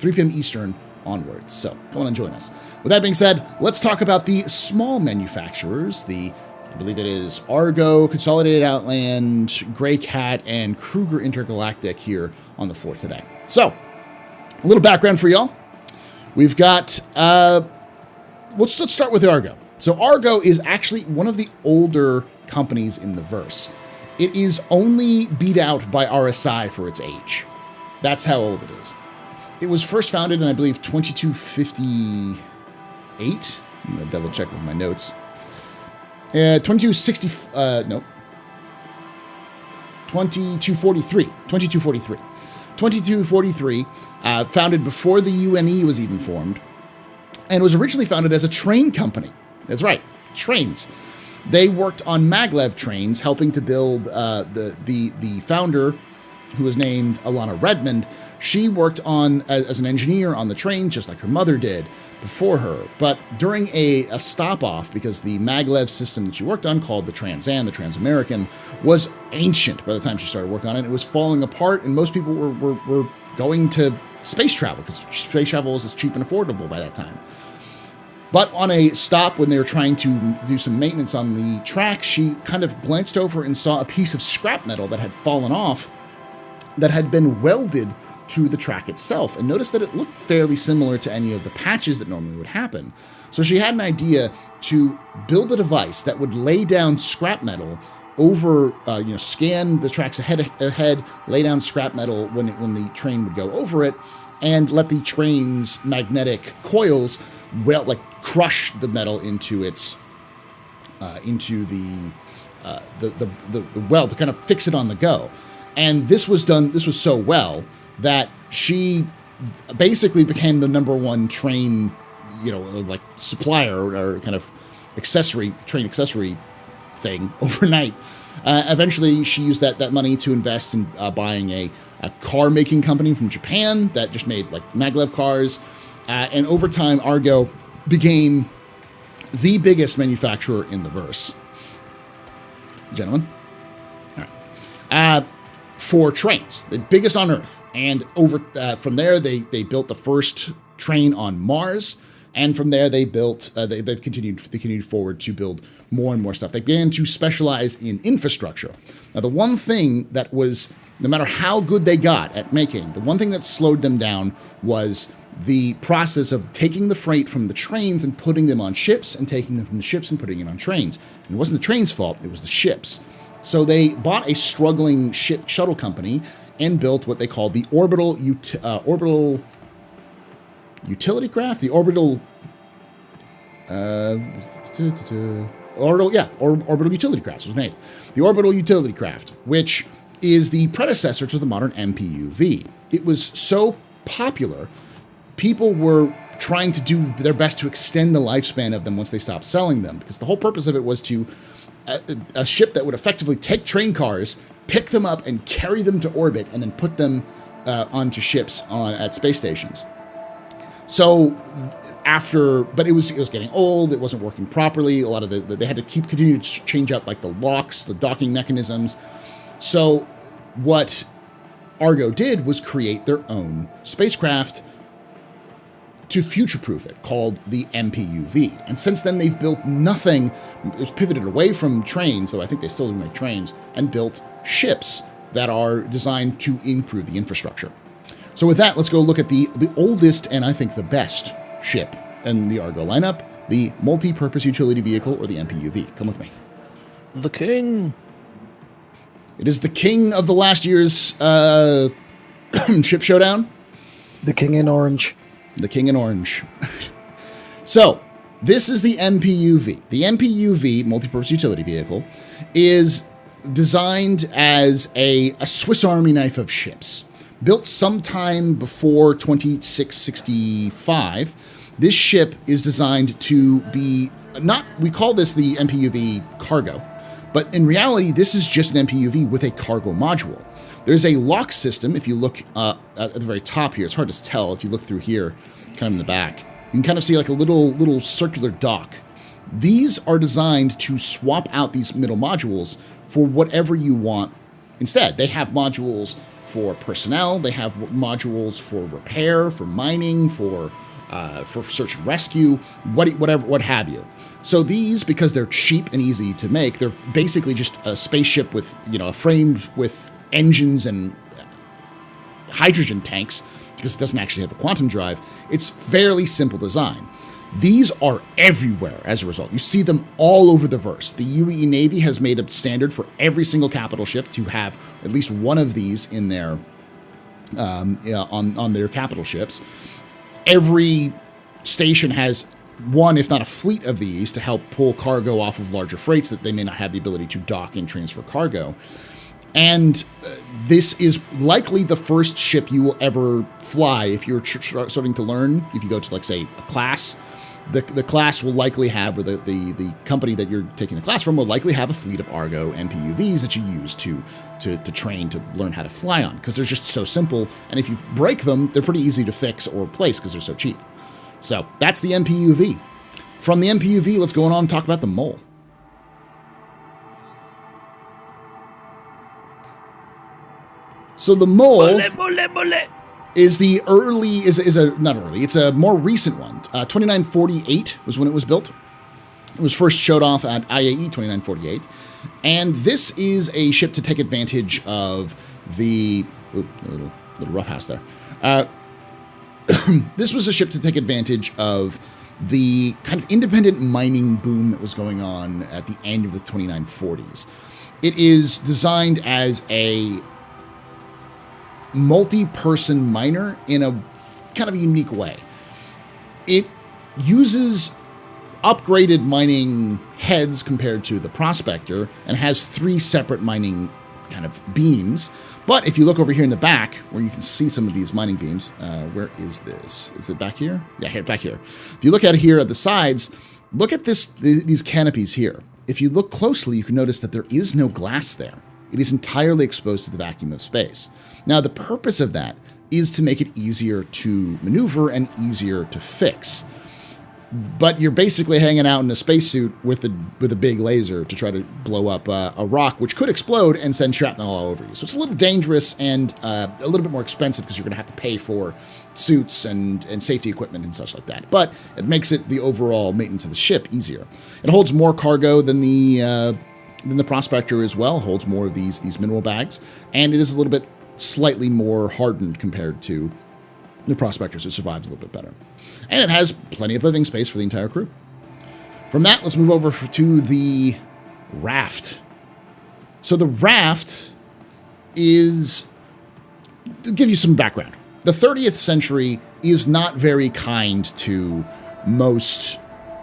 Eastern onwards. So come on and join us. With that being said, let's talk about the small manufacturers, I believe it is Argo, Consolidated Outland, Grey Cat, and Kruger Intergalactic here on the floor today. So, a little background for y'all. We've got, let's start with Argo. So Argo is actually one of the older companies in the verse. It is only beat out by RSI for its age. That's how old it is. It was first founded in, I believe, 2258. I'm going to double check with my notes. 2243. 2243, founded before the UNE was even formed, and was originally founded as a train company. That's right, trains. They worked on maglev trains, helping to build the founder, who was named Alana Redmond. She worked on as an engineer on the train, just like her mother did before her. But during a stop-off, because the maglev system that she worked on, called the Trans-Am, the Trans-American, was ancient by the time she started working on it. It was falling apart, and most people were going to space travel, because space travel was cheap and affordable by that time. But on a stop, when they were trying to do some maintenance on the track, she kind of glanced over and saw a piece of scrap metal that had fallen off, that had been welded to the track itself, and noticed that it looked fairly similar to any of the patches that normally would happen. So she had an idea to build a device that would lay down scrap metal over, scan the tracks ahead, lay down scrap metal when the train would go over it, and let the train's magnetic coils crush the metal into its the weld to kind of fix it on the go. And this was so well that she basically became the #1 train, supplier or kind of train accessory thing overnight. Eventually, she used that money to invest in buying a car making company from Japan that just made like maglev cars. And over time, Argo became the biggest manufacturer in the verse. Gentlemen? All right. For trains, the biggest on Earth. And from there, they built the first train on Mars. And from there, they built. They've continued forward to build more and more stuff. They began to specialize in infrastructure. Now, the one thing that was, no matter how good they got at making, the one thing that slowed them down was the process of taking the freight from the trains and putting them on ships, and taking them from the ships and putting it on trains. And it wasn't the trains' fault; it was the ships. So they bought a struggling shuttle company and built what they called the orbital utility craft, the orbital utility craft was made. The orbital utility craft, which is the predecessor to the modern MPUV. It was so popular, people were trying to do their best to extend the lifespan of them once they stopped selling them, because the whole purpose of it was to a ship that would effectively take train cars, pick them up and carry them to orbit, and then put them onto ships at space stations. So but it was getting old. It wasn't working properly. A lot of they had to continue to change out like the locks, the docking mechanisms. So what Argo did was create their own spacecraft to future-proof it, called the MPUV. And since then, they've built nothing. It's pivoted away from trains, though I think they still do make trains, and built ships that are designed to improve the infrastructure. So with that, let's go look at the oldest and I think the best ship in the Argo lineup, the Multi-Purpose Utility Vehicle, or the MPUV. Come with me. The king. It is the king of the last year's ship showdown. The king in orange. The king in orange. So, this is the MPUV. The MPUV, Multi-Purpose Utility Vehicle, is designed as a Swiss Army knife of ships. Built sometime before 2665, this ship is designed to be we call this the MPUV cargo, but in reality, this is just an MPUV with a cargo module. There's a lock system. If you look at the very top here, it's hard to tell if you look through here, kind of in the back. You can kind of see like a little circular dock. These are designed to swap out these middle modules for whatever you want instead. They have modules for personnel. They have modules for repair, for mining, for search and rescue, what have you. So these, because they're cheap and easy to make, they're basically just a spaceship with a frame with engines and hydrogen tanks, because it doesn't actually have a quantum drive. It's fairly simple design. These are everywhere as a result. You see them all over the verse. The UAE Navy has made a standard for every single capital ship to have at least one of these in their on their capital ships. Every station has one, if not a fleet of these, to help pull cargo off of larger freights that they may not have the ability to dock and transfer cargo. And this is likely the first ship you will ever fly if you're starting to learn. If you go to, like, say, a class, the class will likely have, or the company that you're taking the class from will likely have a fleet of Argo MPUVs that you use to train to learn how to fly on, because they're just so simple. And if you break them, they're pretty easy to fix or replace because they're so cheap. So that's the MPUV. From the MPUV, let's go on and talk about the Mole. So the Mole is it's a more recent one. 2948 was when it was built. It was first showed off at IAE 2948. And this is a ship to take advantage of the... Ooh, a little roughhouse there. This was a ship to take advantage of the kind of independent mining boom that was going on at the end of the 2940s. It is designed as a multi-person miner in a kind of unique way. It uses upgraded mining heads compared to the Prospector and has 3 separate mining kind of beams. But if you look over here in the back, where you can see some of these mining beams, where is this? Is it back here? Yeah, back here. If you look at it here at the sides, Look at these canopies here. If you look closely, you can notice that there is no glass there. It is entirely exposed to the vacuum of space. Now, the purpose of that is to make it easier to maneuver and easier to fix. But you're basically hanging out in a spacesuit with a big laser to try to blow up a rock, which could explode and send shrapnel all over you. So it's a little dangerous and a little bit more expensive because you're going to have to pay for suits and safety equipment and such like that. But it makes it the overall maintenance of the ship easier. It holds more cargo than the Prospector as well. Holds more of these mineral bags, and it is a little bit slightly more hardened compared to the Prospector, so it survives a little bit better. And it has plenty of living space for the entire crew. From that, let's move over to the raft. So the raft is, to give you some background, the 30th century is not very kind to most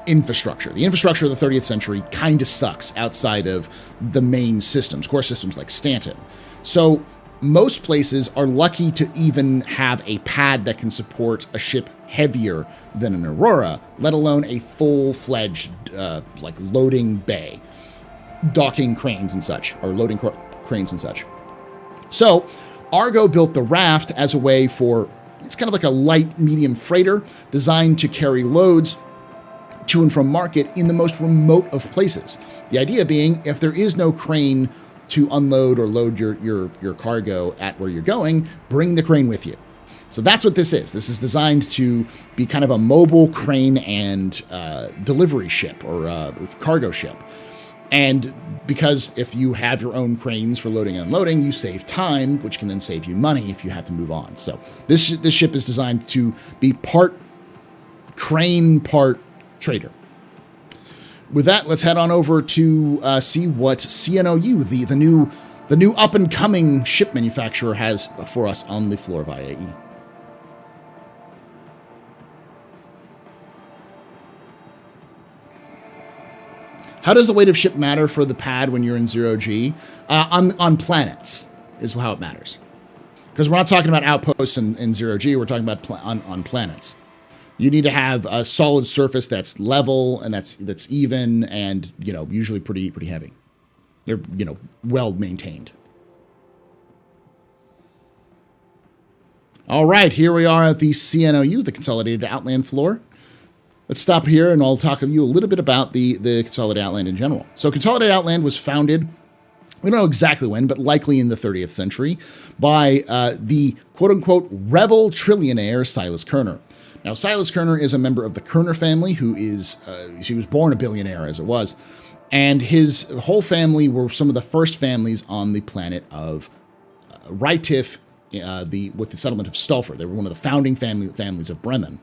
infrastructure. The infrastructure of the 30th century kind of sucks outside of the main systems, core systems like Stanton. So most places are lucky to even have a pad that can support a ship heavier than an Aurora, let alone a full-fledged like loading bay, docking cranes and such, or loading cranes and such. So Argo built the raft as a way for, it's kind of like a light medium freighter designed to carry loads to and from market in the most remote of places. The idea being, if there is no crane to unload or load your cargo at where you're going, bring the crane with you. So that's what this is. This is designed to be kind of a mobile crane and delivery ship or cargo ship. And because if you have your own cranes for loading and unloading, you save time, which can then save you money if you have to move on. So this ship is designed to be part crane, part trader. With that, let's head on over to see what CNOU, the new up-and-coming ship manufacturer, has for us on the floor of IAE. How does the weight of ship matter for the pad when you're in 0G? On planets is how it matters. Because we're not talking about outposts in 0G, we're talking about on planets. You need to have a solid surface that's level and that's even and, usually pretty heavy. They're, well maintained. All right, here we are at the CNOU, the Consolidated Outland floor. Let's stop here and I'll talk to you a little bit about the Consolidated Outland in general. So Consolidated Outland was founded, we don't know exactly when, but likely in the 30th century, by the quote-unquote rebel trillionaire Silas Kerner. Now, Silas Kerner is a member of the Kerner family who is, he was born a billionaire as it was, and his whole family were some of the first families on the planet of Rytif with the settlement of Stulfer. They were one of the founding families of Bremen.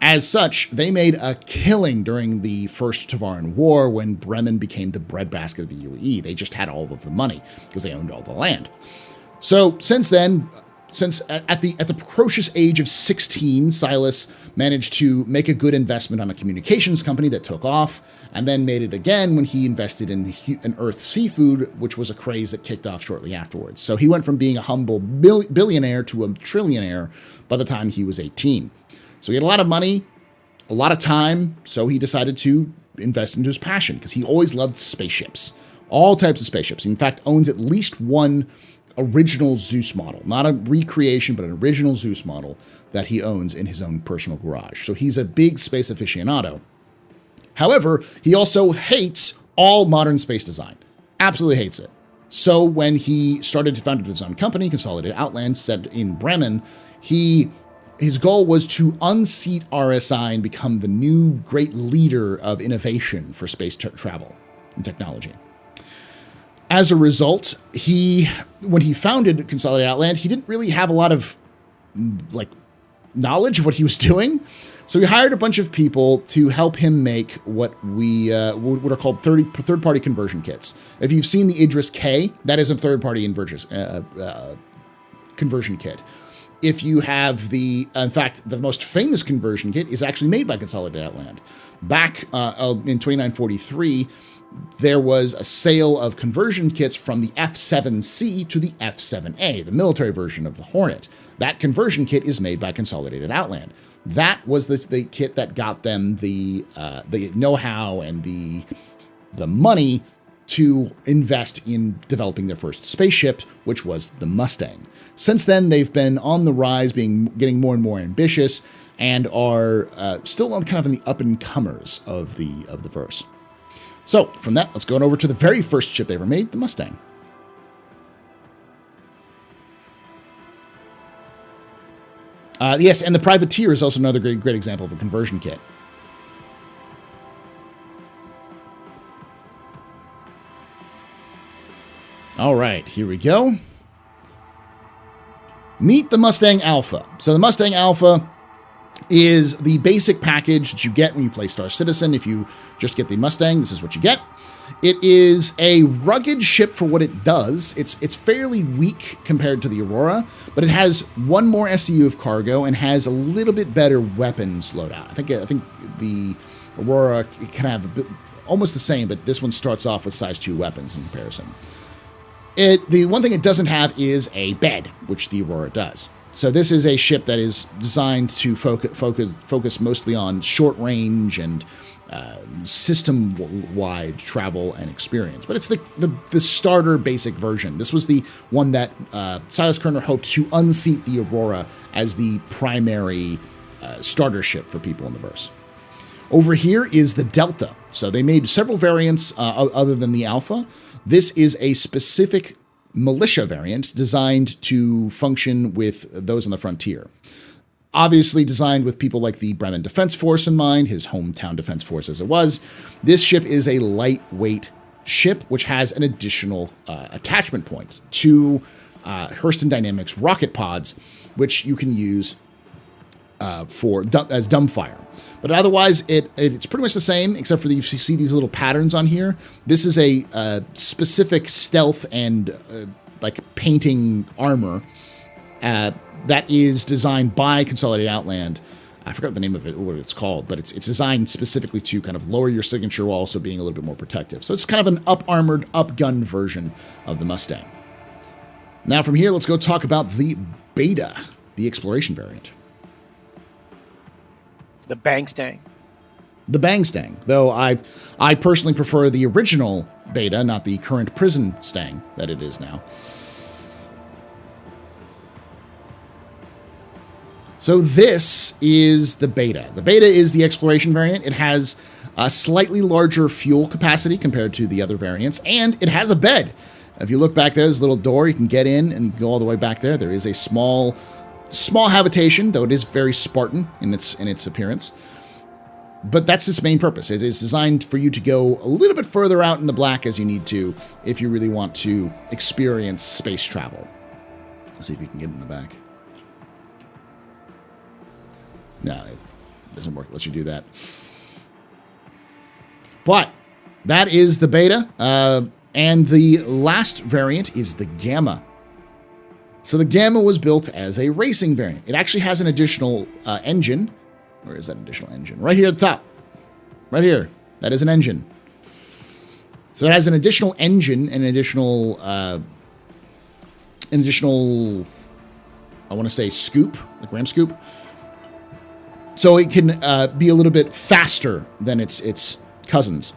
As such, they made a killing during the First Tavaran War when Bremen became the breadbasket of the UAE. They just had all of the money because they owned all the land. So since then, at the precocious age of 16, Silas managed to make a good investment on a communications company that took off, and then made it again when he invested in Earth Seafood, which was a craze that kicked off shortly afterwards. So he went from being a humble billionaire to a trillionaire by the time he was 18. So he had a lot of money, a lot of time, so he decided to invest into his passion because he always loved spaceships, all types of spaceships. He, in fact, owns at least one original Zeus model, not a recreation, but an original Zeus model that he owns in his own personal garage. So he's a big space aficionado. However, he also hates all modern space design, absolutely hates it. So when he started to found his own company, Consolidated Outland, set in Bremen, his goal was to unseat RSI and become the new great leader of innovation for space travel and technology. As a result, when he founded Consolidated Outland, he didn't really have a lot of knowledge of what he was doing. So he hired a bunch of people to help him make what are called third-party conversion kits. If you've seen the Idris K, that is a third-party conversion kit. If you have in fact, the most famous conversion kit is actually made by Consolidated Outland. Back in 2943, there was a sale of conversion kits from the F-7C to the F-7A, the military version of the Hornet. That conversion kit is made by Consolidated Outland. That was the kit that got them the know-how and the money to invest in developing their first spaceship, which was the Mustang. Since then, they've been on the rise, getting more and more ambitious, and are still kind of in the up-and-comers of the verse. So, from that, let's go on over to the very first ship they ever made, the Mustang. Yes, and the Privateer is also another great example of a conversion kit. All right, here we go. Meet the Mustang Alpha. So the Mustang Alpha is the basic package that you get when you play Star Citizen. If you just get the Mustang, this is what you get. It is a rugged ship for what it does. It's fairly weak compared to the Aurora, but it has one more SCU of cargo and has a little bit better weapons loadout. I think the Aurora can have a bit, almost the same, but this one starts off with size 2 weapons in comparison. The one thing it doesn't have is a bed, which the Aurora does. So this is a ship that is designed to focus mostly on short range and system-wide travel and experience. But it's the starter basic version. This was the one that Silas Kerner hoped to unseat the Aurora as the primary starter ship for people in the verse. Over here is the Delta. So they made several variants other than the Alpha. This is a specific militia variant designed to function with those on the frontier. Obviously designed with people like the Bremen Defense Force in mind, his hometown defense force as it was. This ship is a lightweight ship, which has an additional attachment point to Hurston Dynamics rocket pods, which you can use as dumbfire. But otherwise, it's pretty much the same, except for you see these little patterns on here. This is a specific stealth and like painting armor that is designed by Consolidated Outland. I forgot the name of it or what it's called, but it's designed specifically to kind of lower your signature while also being a little bit more protective. So it's kind of an up-armored, up-gunned version of the Mustang. Now from here, let's go talk about the Beta, the exploration variant. The Bangstang. The Bangstang, though I personally prefer the original Beta, not the current prison Stang that it is now. So this is the Beta. The Beta is the exploration variant. It has a slightly larger fuel capacity compared to the other variants, and it has a bed. If you look back there, there's a little door you can get in and go all the way back there. There is a small habitation, though it is very Spartan in its appearance. But that's its main purpose. It is designed for you to go a little bit further out in the black as you need to if you really want to experience space travel. Let's see if we can get in the back. No, it doesn't work unless you do that. But that is the Beta. And the last variant is the Gamma. So the Gamma was built as a racing variant. It actually has an additional engine. Where is that additional engine? Right here at the top. Right here. That is an engine. So it has an additional engine and an additional, I want to say scoop, like ram scoop. So it can be a little bit faster than its cousins.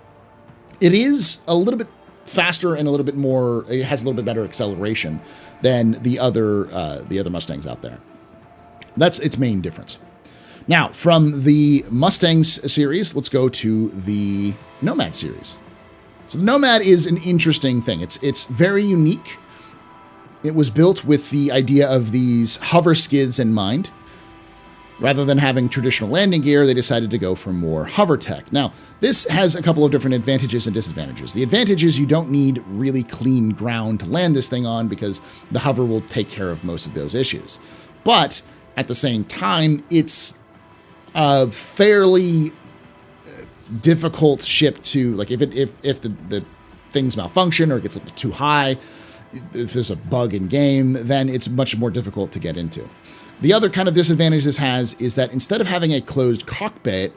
It is a little bit faster and a little bit more, it has a little bit better acceleration than the other Mustangs out there. That's its main difference. Now, from the Mustangs series, let's go to the Nomad series. So the Nomad is an interesting thing. It's very unique. It was built with the idea of these hover skids in mind. Rather than having traditional landing gear, they decided to go for more hover tech. Now, this has a couple of different advantages and disadvantages. The advantage is you don't need really clean ground to land this thing on because the hover will take care of most of those issues. But at the same time, it's a fairly difficult ship to, like, if the things malfunction or it gets a bit too high, if there's a bug in game, then it's much more difficult to get into. The other kind of disadvantage this has is that instead of having a closed cockpit,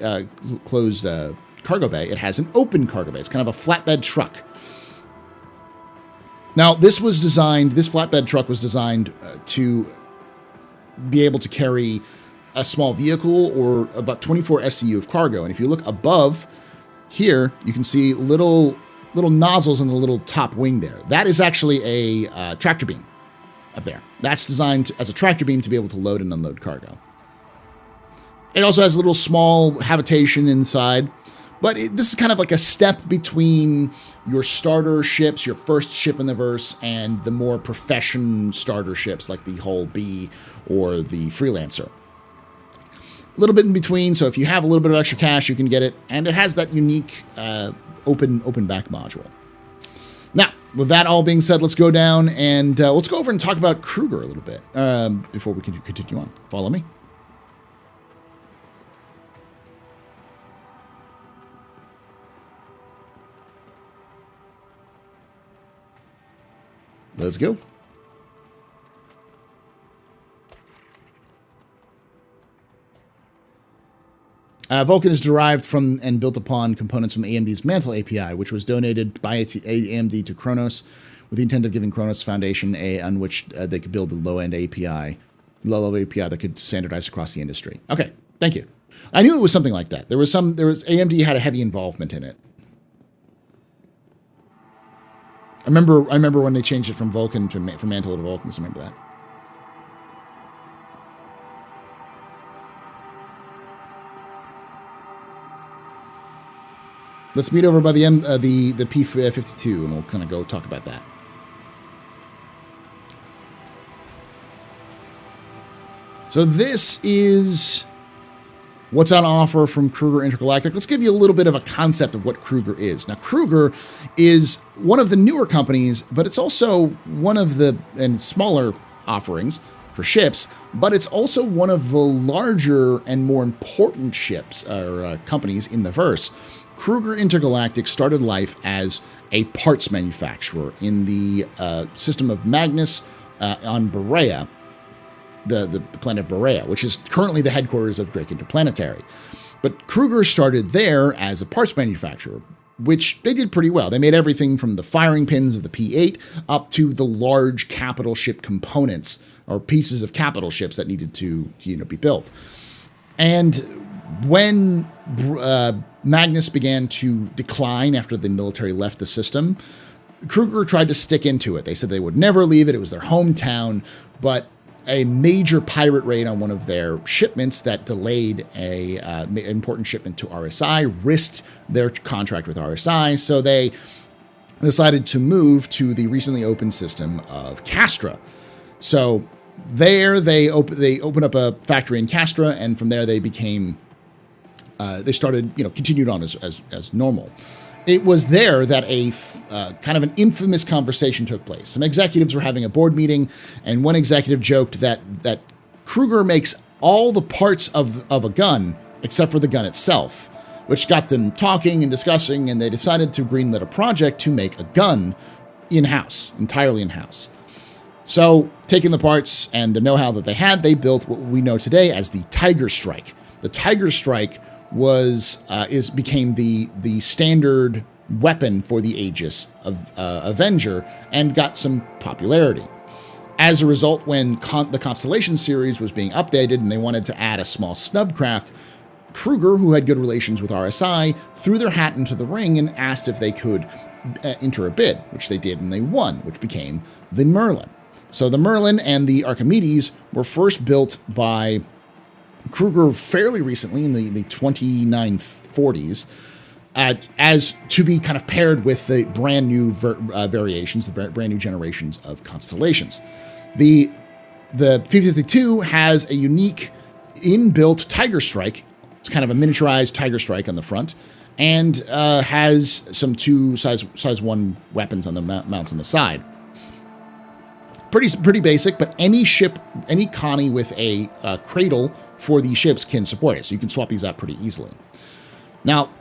cargo bay. It has an open cargo bay. It's kind of a flatbed truck. Now, this flatbed truck was designed to be able to carry a small vehicle or about 24 SCU of cargo. And if you look above here, you can see little nozzles in the little top wing there. That is actually a tractor beam up there. That's designed as a tractor beam to be able to load and unload cargo. It also has a little small habitation inside. But this is kind of like a step between your starter ships, your first ship in the verse, and the more profession starter ships like the Hull B or the Freelancer. A little bit in between, so if you have a little bit of extra cash, you can get it. And it has that unique open back module. Now, with that all being said, let's go down and let's go over and talk about Kruger a little bit before we can continue on. Follow me. Let's go. Vulcan is derived from and built upon components from AMD's Mantle API, which was donated by AMD to Kronos with the intent of giving Kronos Foundation on which they could build a low-end API, low-level API that could standardize across the industry. Okay, thank you. I knew it was something like that. AMD had a heavy involvement in it. I remember when they changed it from Vulcan from Mantle to Vulcan. So I remember that. Let's meet over by the P-52, and we'll kind of go talk about that. So this is what's on offer from Kruger Intergalactic. Let's give you a little bit of a concept of what Kruger is. Now, Kruger is one of the newer companies, but it's also one of the smaller offerings for ships, but it's also one of the larger and more important ships or companies in the verse. Kruger Intergalactic started life as a parts manufacturer in the system of Magnus on Berea, the planet Berea, which is currently the headquarters of Drake Interplanetary. But Kruger started there as a parts manufacturer, which they did pretty well. They made everything from the firing pins of the P-8 up to the large capital ship components or pieces of capital ships that needed to be built. And when Magnus began to decline after the military left the system, Kruger tried to stick into it. They said they would never leave it. It was their hometown, but a major pirate raid on one of their shipments that delayed an important shipment to RSI, risked their contract with RSI, so they decided to move to the recently opened system of Castra. So there they opened up a factory in Castra, and from there they became they started continued on as normal. It was there that a kind of an infamous conversation took place. Some executives were having a board meeting, and one executive joked that Kruger makes all the parts of a gun except for the gun itself, which got them talking and discussing, and they decided to greenlit a project to make a gun in-house, entirely in-house. So, taking the parts and the know-how that they had, they built what we know today as the Tiger Strike. The Tiger Strike became the standard weapon for the Aegis of Avenger and got some popularity. As a result, when the Constellation series was being updated and they wanted to add a small snubcraft, Kruger, who had good relations with RSI, threw their hat into the ring and asked if they could enter a bid, which they did, and they won, which became the Merlin. So the Merlin and the Archimedes were first built by Kruger fairly recently in the 2940s as to be kind of paired with the brand new variations, the brand new generations of constellations. The P-52 has a unique inbuilt Tiger Strike. It's kind of a miniaturized Tiger Strike on the front, and has some two size 1 weapons on the mounts on the side. Pretty basic, but any ship, any Connie with a cradle for these ships can support it, so you can swap these out pretty easily. Now,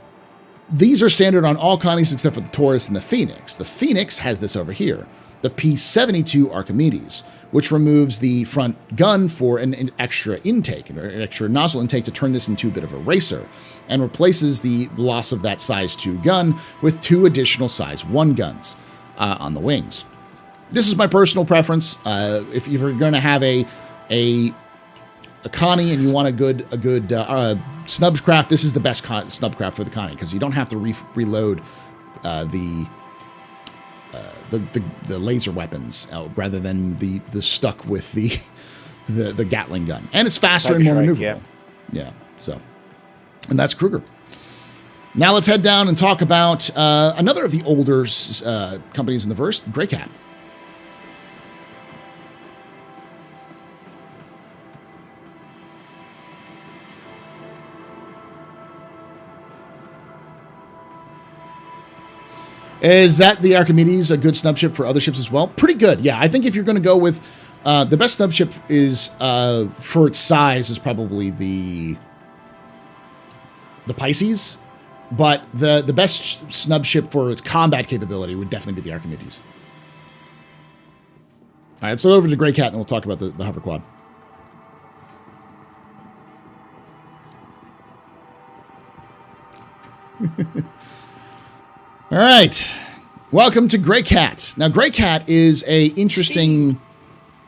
these are standard on all Connies except for the Taurus and the Phoenix. The Phoenix has this over here. the P-72 Archimedes, which removes the front gun for an extra intake, or an extra nozzle intake to turn this into a bit of a racer, and replaces the loss of that size 2 gun with 2 additional size 1 guns on the wings. This is my personal preference. If you're going to have a Connie and you want a good snubcraft, this is the best snubcraft for the Connie, because you don't have to reload the laser weapons rather than the stuck with the Gatling gun, and it's faster and more maneuverable. Yeah. So, and that's Kruger. Now let's head down and talk about another of the older companies in the verse, Grey Cat. Is that the Archimedes a good snub ship for other ships as well? Pretty good, yeah. I think if you're going to go with the best snub ship is for its size is probably the Pisces, but the best snub ship for its combat capability would definitely be the Archimedes. All right, let's go over to Grey Cat and we'll talk about the hover quad. All right, welcome to Grey Cat. Now, Grey Cat is a interesting.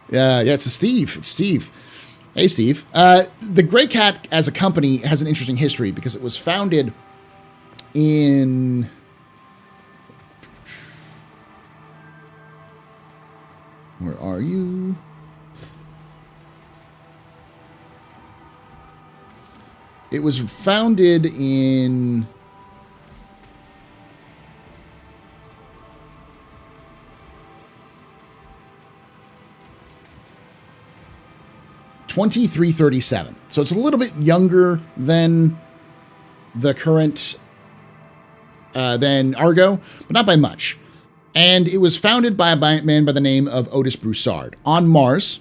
It's Steve. It's Steve. Hey, Steve. The Grey Cat as a company has an interesting history because it was founded in. Where are you? It was founded in. 2337. So it's a little bit younger than the current, than Argo, but not by much. And it was founded by a man by the name of Otis Broussard on Mars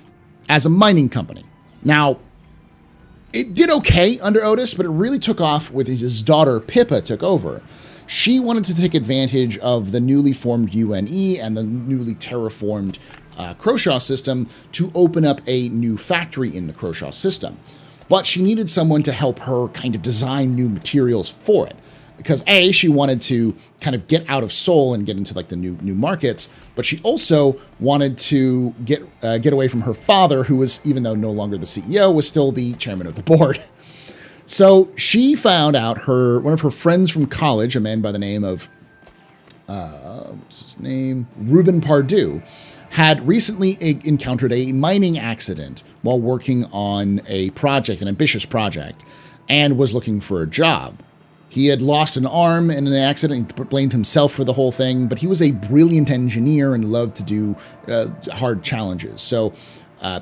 as a mining company. Now, it did okay under Otis, but it really took off with his daughter Pippa took over. She wanted to take advantage of the newly formed UNE and the newly terraformed Croshaw system to open up a new factory in the Croshaw system. But she needed someone to help her kind of design new materials for it. Because A, she wanted to kind of get out of Seoul and get into like the new markets, but she also wanted to get away from her father, who was, even though no longer the CEO, was still the chairman of the board. So she found out one of her friends from college, a man by the name of what's his name? Ruben Pardue, had recently encountered a mining accident while working on a project, an ambitious project, and was looking for a job. He had lost an arm in an accident and blamed himself for the whole thing, but he was a brilliant engineer and loved to do hard challenges. So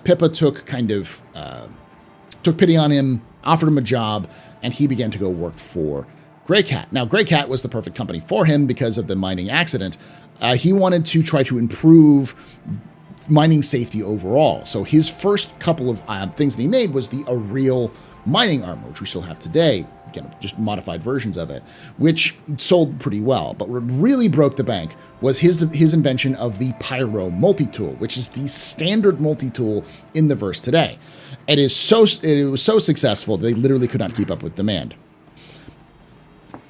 Pippa took pity on him, offered him a job, and he began to go work for Grey Cat. Now, Grey Cat was the perfect company for him because of the mining accident. He wanted to try to improve mining safety overall. So his first couple of things that he made was a real mining armor, which we still have today, again, just modified versions of it, which sold pretty well. But what really broke the bank was his invention of the Pyro multi-tool, which is the standard multi-tool in the verse today. It was so successful they literally could not keep up with demand.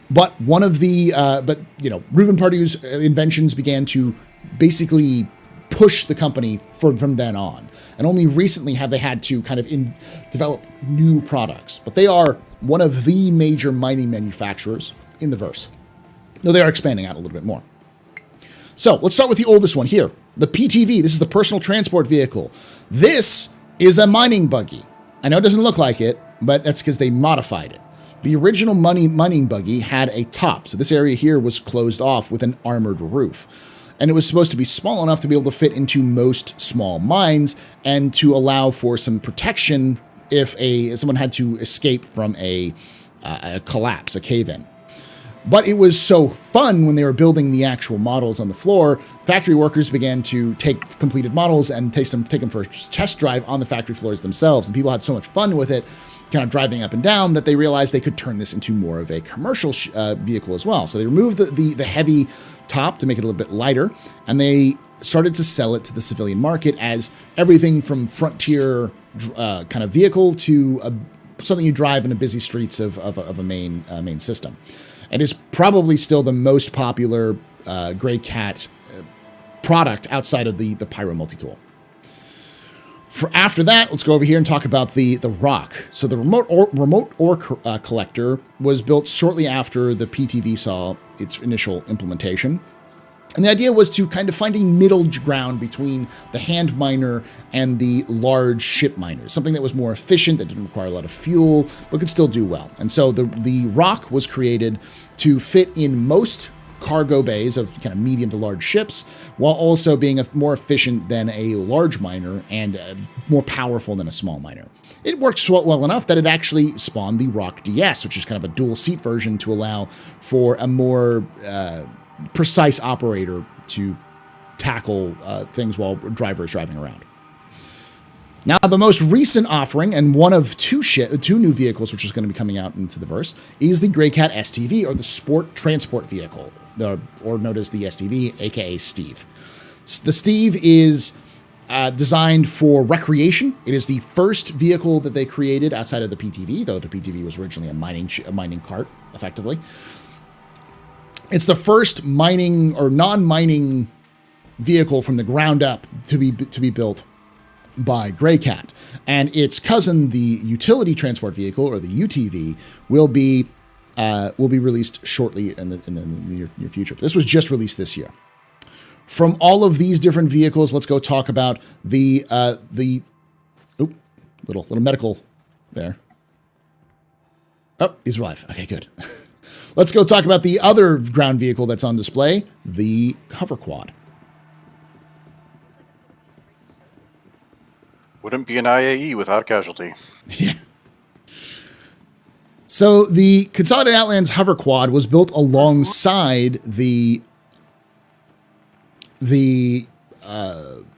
But Ruben Pardue's inventions began to basically push the company from then on. And only recently have they had to kind of develop new products. But they are one of the major mining manufacturers in the verse. No, they are expanding out a little bit more. So let's start with the oldest one here. The PTV. This is the personal transport vehicle. This is a mining buggy. I know it doesn't look like it, but that's because they modified it. The original mining buggy had a top, so this area here was closed off with an armored roof. And it was supposed to be small enough to be able to fit into most small mines and to allow for some protection if someone had to escape from a collapse, a cave-in. But it was so fun when they were building the actual models on the floor, factory workers began to take completed models and take them for a test drive on the factory floors themselves. And people had so much fun with it, kind of driving up and down, that they realized they could turn this into more of a commercial vehicle as well. So they removed the heavy top to make it a little bit lighter, and they started to sell it to the civilian market as everything from frontier kind of vehicle to something you drive in the busy streets of a main system. And is probably still the most popular Grey Cat product outside of the Pyro multi-tool. After that, let's go over here and talk about the Rock. So the remote ore collector was built shortly after the PTV saw its initial implementation. And the idea was to kind of find a middle ground between the hand miner and the large ship miners, something that was more efficient, that didn't require a lot of fuel, but could still do well. And so the Rock was created to fit in most cargo bays of kind of medium to large ships, while also being more efficient than a large miner and more powerful than a small miner. It works well enough that it actually spawned the Rock DS, which is kind of a dual seat version to allow for a more precise operator to tackle things while driver is driving around. Now, the most recent offering, and one of two new vehicles, which is going to be coming out into the verse, is the Grey Cat STV, or the Sport Transport Vehicle, or known as the STV, aka Steve. The Steve is designed for recreation. It is the first vehicle that they created outside of the PTV, though the PTV was originally a mining cart, effectively. It's the first mining or non-mining vehicle from the ground up to be built by Grey Cat, and its cousin, the Utility Transport Vehicle, or the UTV, will be released shortly in the near future. This was just released this year. From all of these different vehicles, let's go talk about the little medical there. Oh, he's alive. Okay, good. Let's go talk about the other ground vehicle that's on display, the Hover Quad. Wouldn't be an IAE without a casualty. Yeah. So the Consolidated Outlands Hover Quad was built alongside the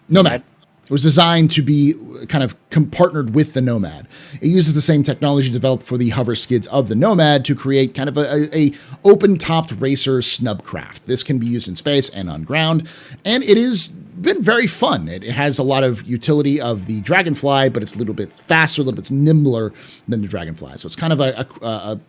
Nomad. It was designed to be kind of partnered with the Nomad. It uses the same technology developed for the hover skids of the Nomad to create kind of a open-topped racer snubcraft. This can be used in space and on ground, and it has been very fun. It has a lot of utility of the Dragonfly, but it's a little bit faster, a little bit nimbler than the Dragonfly. So it's kind of a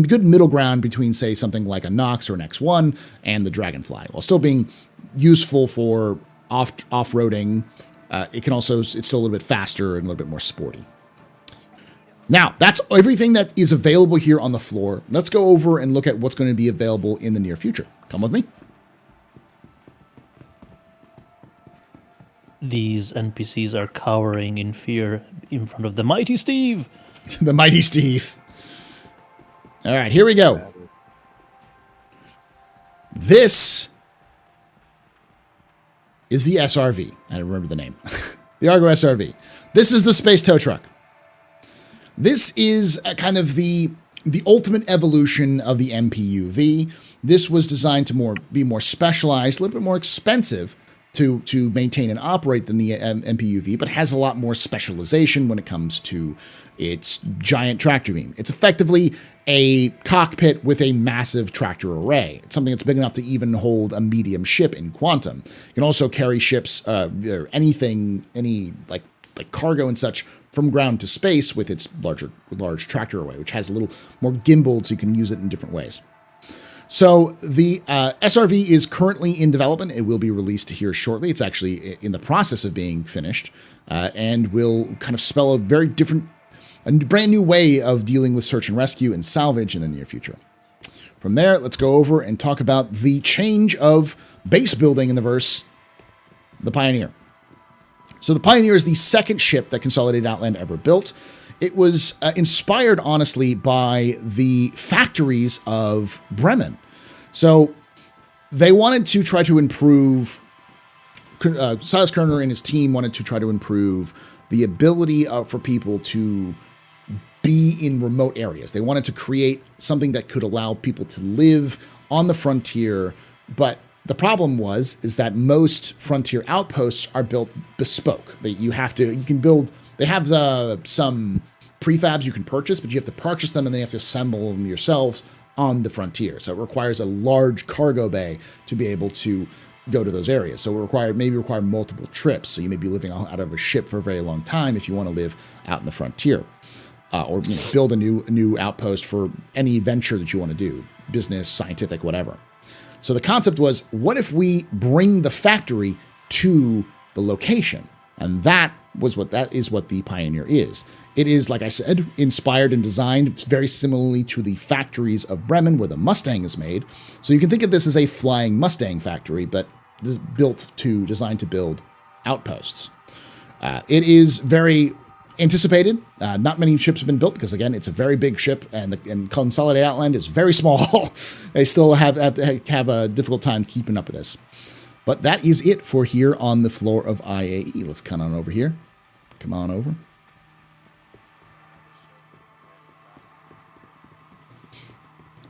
good middle ground between, say, something like a Nox or an X1 and the Dragonfly, while still being useful for off-roading. It's still a little bit faster and a little bit more sporty. Now, that's everything that is available here on the floor. Let's go over and look at what's going to be available in the near future. Come with me. These NPCs are cowering in fear in front of the mighty Steve. The mighty Steve. All right, here we go. This is the SRV. I don't remember the name. The Argo SRV. This is the space tow truck. This is kind of the ultimate evolution of the MPUV. This was designed to be more specialized, a little bit more expensive to maintain and operate than the MPUV, but has a lot more specialization when it comes to its giant tractor beam. It's effectively a cockpit with a massive tractor array. It's something that's big enough to even hold a medium ship in quantum. It can also carry ships, or anything, any like cargo and such, from ground to space with its large tractor array, which has a little more gimbal, so you can use it in different ways. So the SRV is currently in development. It will be released here shortly. It's actually in the process of being finished, and will kind of spell a brand new way of dealing with search and rescue and salvage in the near future. From there, let's go over and talk about the change of base building in the verse, the Pioneer. So the Pioneer is the second ship that Consolidated Outland ever built. It was inspired, honestly, by the factories of Bremen. So they wanted to try to improve, Silas Kerner and his team wanted to try to improve the ability for people to be in remote areas. They wanted to create something that could allow people to live on the frontier, but the problem is that most frontier outposts are built bespoke. They have some prefabs you can purchase, but you have to purchase them and then you have to assemble them yourselves on the frontier. So it requires a large cargo bay to be able to go to those areas. So it maybe require multiple trips. So you may be living out of a ship for a very long time if you want to live out in the frontier, or build a new outpost for any venture that you want to do, business, scientific, whatever. So the concept was, what if we bring the factory to the location? And that is what the Pioneer is. It is, like I said, inspired and designed very similarly to the factories of Bremen, where the Mustang is made. So you can think of this as a flying Mustang factory, but designed to build outposts. It is very anticipated. Not many ships have been built because, again, it's a very big ship, and Consolidated Outland is very small. They still have a difficult time keeping up with this. But that is it for here on the floor of IAE. Let's come on over here. Come on over.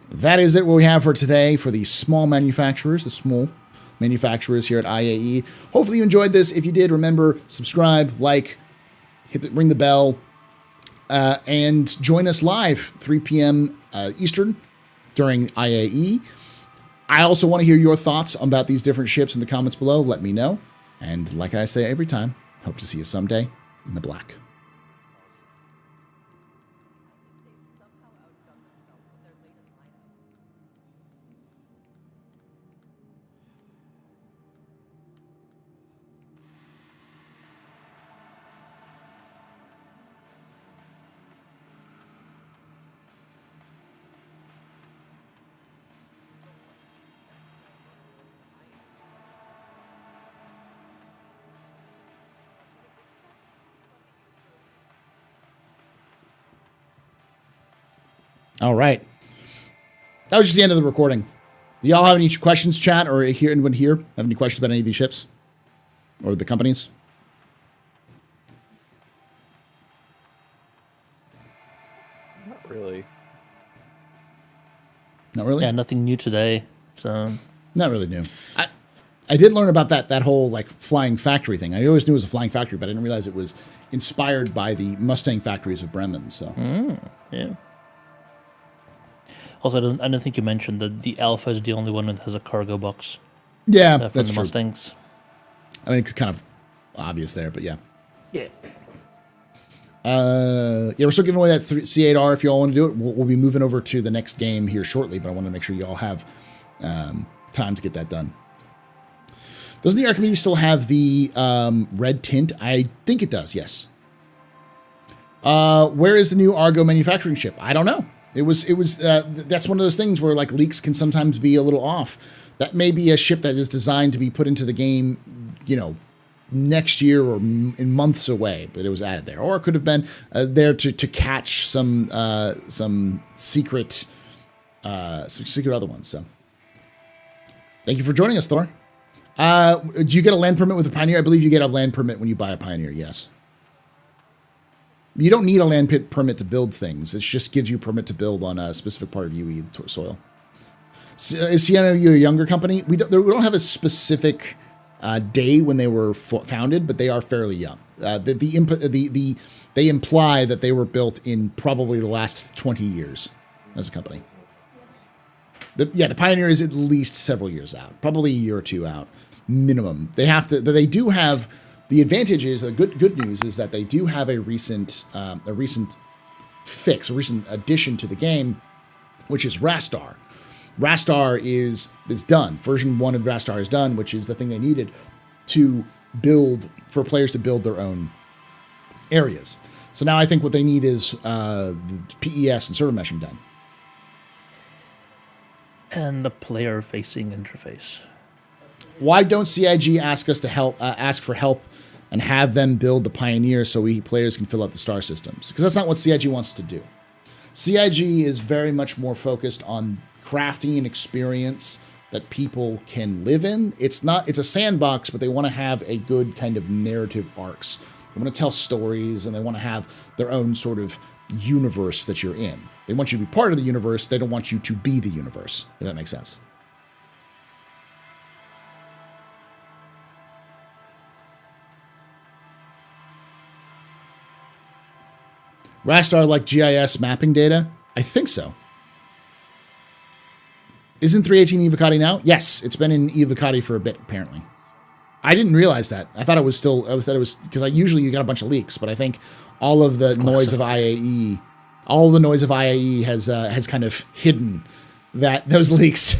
That is it what we have for today for the small manufacturers, here at IAE. Hopefully you enjoyed this. If you did, remember, subscribe, like, ring the bell, and join us live 3 p.m. Eastern during IAE. I also want to hear your thoughts about these different ships in the comments below. Let me know. And like I say every time, hope to see you someday in the black. All right. That was just the end of the recording. Do y'all have any questions, chat, or anyone here have any questions about any of these ships or the companies? Not really. Not really? Yeah, nothing new today. So not really new. I did learn about that whole like flying factory thing. I always knew it was a flying factory, but I didn't realize it was inspired by the Mustang factories of Bremen. So yeah. Also, I don't think you mentioned that the Alpha is the only one that has a cargo box. Yeah, from that's the true. Mustangs. I mean, it's kind of obvious there, but yeah. Yeah. We're still giving away that C8R if you all want to do it. We'll be moving over to the next game here shortly, but I want to make sure you all have time to get that done. Doesn't the Archimedes still have the red tint? I think it does, yes. Where is the new Argo manufacturing ship? I don't know. It was that's one of those things where like leaks can sometimes be a little off. That may be a ship that is designed to be put into the game, next year or in months away, but it was added there. Or it could have been there to catch some secret other ones. So thank you for joining us, Thor. Do you get a land permit with a Pioneer? I believe you get a land permit when you buy a Pioneer, yes. You don't need a land permit to build things. It just gives you a permit to build on a specific part of UE soil. Is Sienna a younger company? We don't have a specific day when they were founded, but they are fairly young. They imply that they were built in probably the last 20 years as a company. The Pioneer is at least several years out, probably a year or two out minimum. They do have. The advantage is, the good news is that they do have a recent addition to the game, which is Rastar. Rastar is done. Version 1 of Rastar is done, which is the thing they needed for players to build their own areas. So now I think what they need is the PES and server meshing done. And the player-facing interface. Why don't CIG ask us to ask for help and have them build the Pioneer so players can fill out the star systems? Because that's not what CIG wants to do. CIG is very much more focused on crafting an experience that people can live in. It's a sandbox, but they want to have a good kind of narrative arcs. They want to tell stories, and they want to have their own sort of universe that you're in. They want you to be part of the universe. They don't want you to be the universe, if that makes sense. Rastar like GIS mapping data? I think so. Isn't 318 Evocati now? Yes, it's been in Evocati for a bit, apparently. I didn't realize that. I thought it was still, I thought it was, because usually you got a bunch of leaks, but I think all of the noise of IAE, has kind of hidden those leaks.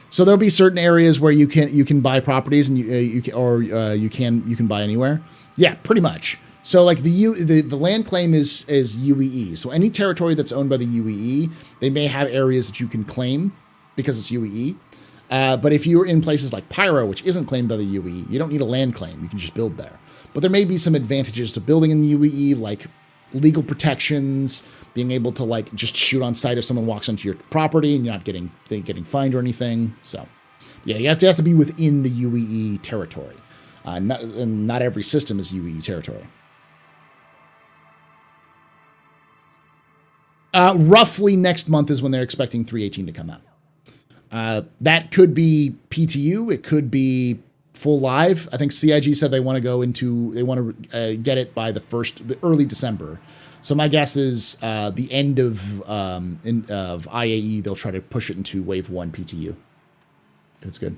So there'll be certain areas where you can buy properties and you can buy anywhere. Yeah, pretty much. So like the land claim is UEE. So any territory that's owned by the UEE, they may have areas that you can claim because it's UEE. But if you're in places like Pyro, which isn't claimed by the UEE, you don't need a land claim. You can just build there. But there may be some advantages to building in the UEE, like legal protections, being able to like just shoot on sight if someone walks onto your property and you're not getting fined or anything. So yeah, you have to be within the UEE territory. Not every system is UEE territory. Roughly next month is when they're expecting 318 to come out. That could be PTU. It could be full live. I think CIG said they want to get it by the early December. So my guess is the end of IAE, they'll try to push it into Wave 1 PTU. It's good.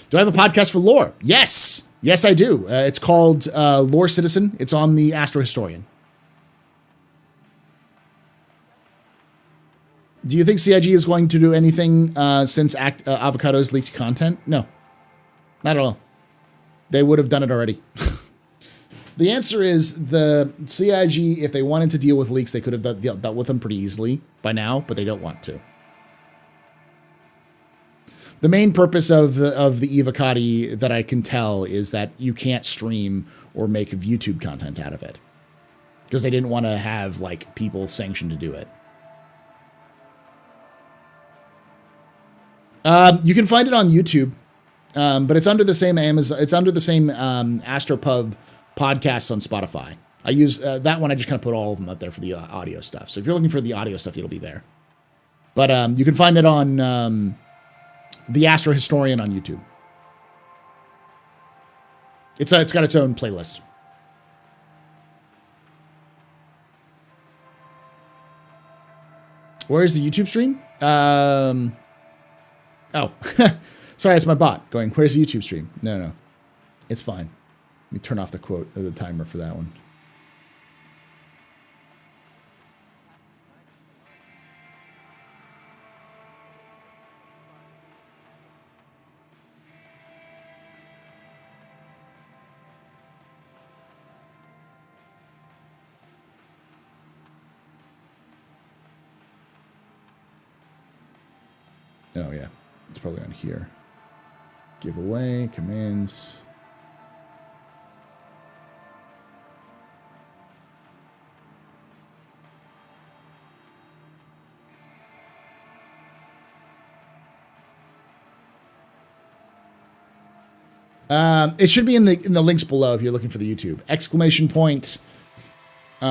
Do I have a podcast for lore? Yes. Yes, I do. It's called Lore Citizen. It's on the Astro Historian. Do you think CIG is going to do anything since Avocado's leaked content? No, not at all. They would have done it already. The answer is the CIG, if they wanted to deal with leaks, they could have dealt with them pretty easily by now, but they don't want to. The main purpose of the Evocati that I can tell is that you can't stream or make YouTube content out of it because they didn't want to have like people sanctioned to do it. You can find it on YouTube, but it's under the same Amazon. It's under the same AstroPub podcasts on Spotify. I use that one. I just kind of put all of them up there for the audio stuff. So if you're looking for the audio stuff, it'll be there. But you can find it on the Astro Historian on YouTube. It's got its own playlist. Where's the YouTube stream? Oh, sorry, it's my bot going, where's the YouTube stream? No, it's fine. Let me turn off the quote or the timer for that one. Oh, yeah. It's probably on here. Giveaway, commands. It should be in the links below if you're looking for the YouTube. Exclamation point AH,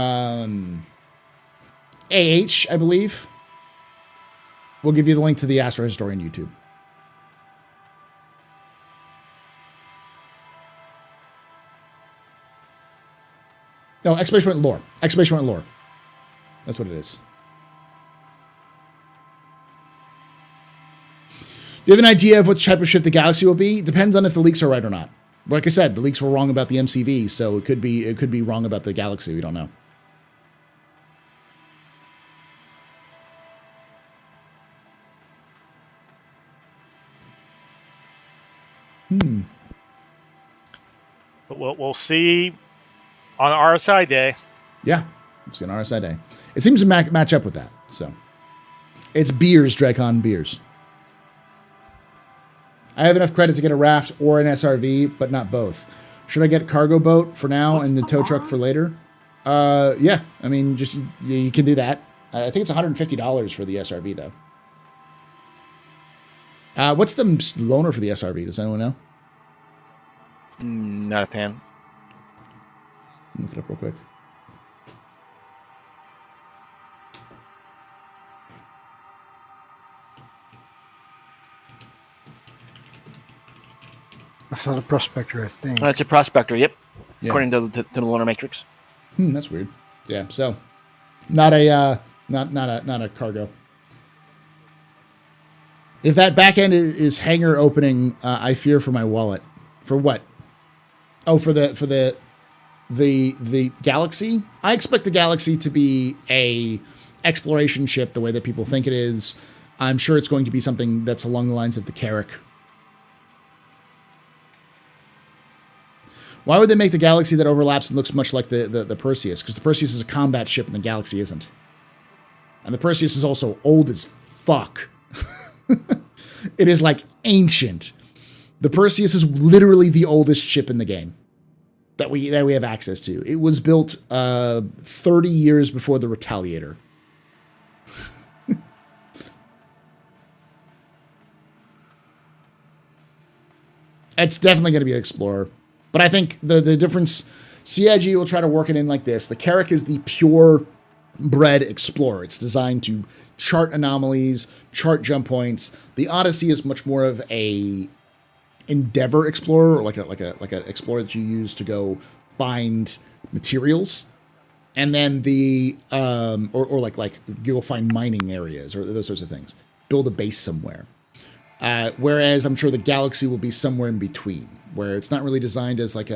I believe. We'll give you the link to the Astro Historian YouTube. No, exclamation point lore. Exclamation point lore. That's what it is. Do you have an idea of what type of ship the Galaxy will be? Depends on if the leaks are right or not. Like I said, the leaks were wrong about the MCV, so it could be wrong about the Galaxy. We don't know. But we'll see on RSI Day. Yeah, we'll see on RSI Day. It seems to match up with that. So it's beers, Dracon beers. I have enough credit to get a raft or an SRV, but not both. Should I get cargo boat for now and the tow truck for later? Yeah, I mean, just you can do that. I think it's $150 for the SRV though. What's the loaner for the SRV? Does anyone know? Not a fan. Look it up real quick. That's not a prospector, I think. It's a prospector, yep. Yeah. According to the Lunar Matrix. That's weird. Yeah, so not a cargo. If that back end is hangar opening, I fear for my wallet. For what? Oh, for the Galaxy? I expect the Galaxy to be a exploration ship the way that people think it is. I'm sure it's going to be something that's along the lines of the Carrack. Why would they make the Galaxy that overlaps and looks much like the Perseus? Because the Perseus is a combat ship and the Galaxy isn't. And the Perseus is also old as fuck. It is like ancient. The Perseus is literally the oldest ship in the game that we have access to. It was built 30 years before the Retaliator. It's definitely going to be an Explorer. But I think the difference, CIG will try to work it in like this. The Carrack is the pure-bred Explorer. It's designed to chart anomalies, chart jump points. The Odyssey is much more of a Endeavor Explorer, or like an Explorer that you use to go find materials. And then the or like you'll find mining areas or those sorts of things. Build a base somewhere. Whereas I'm sure the Galaxy will be somewhere in between, where it's not really designed as like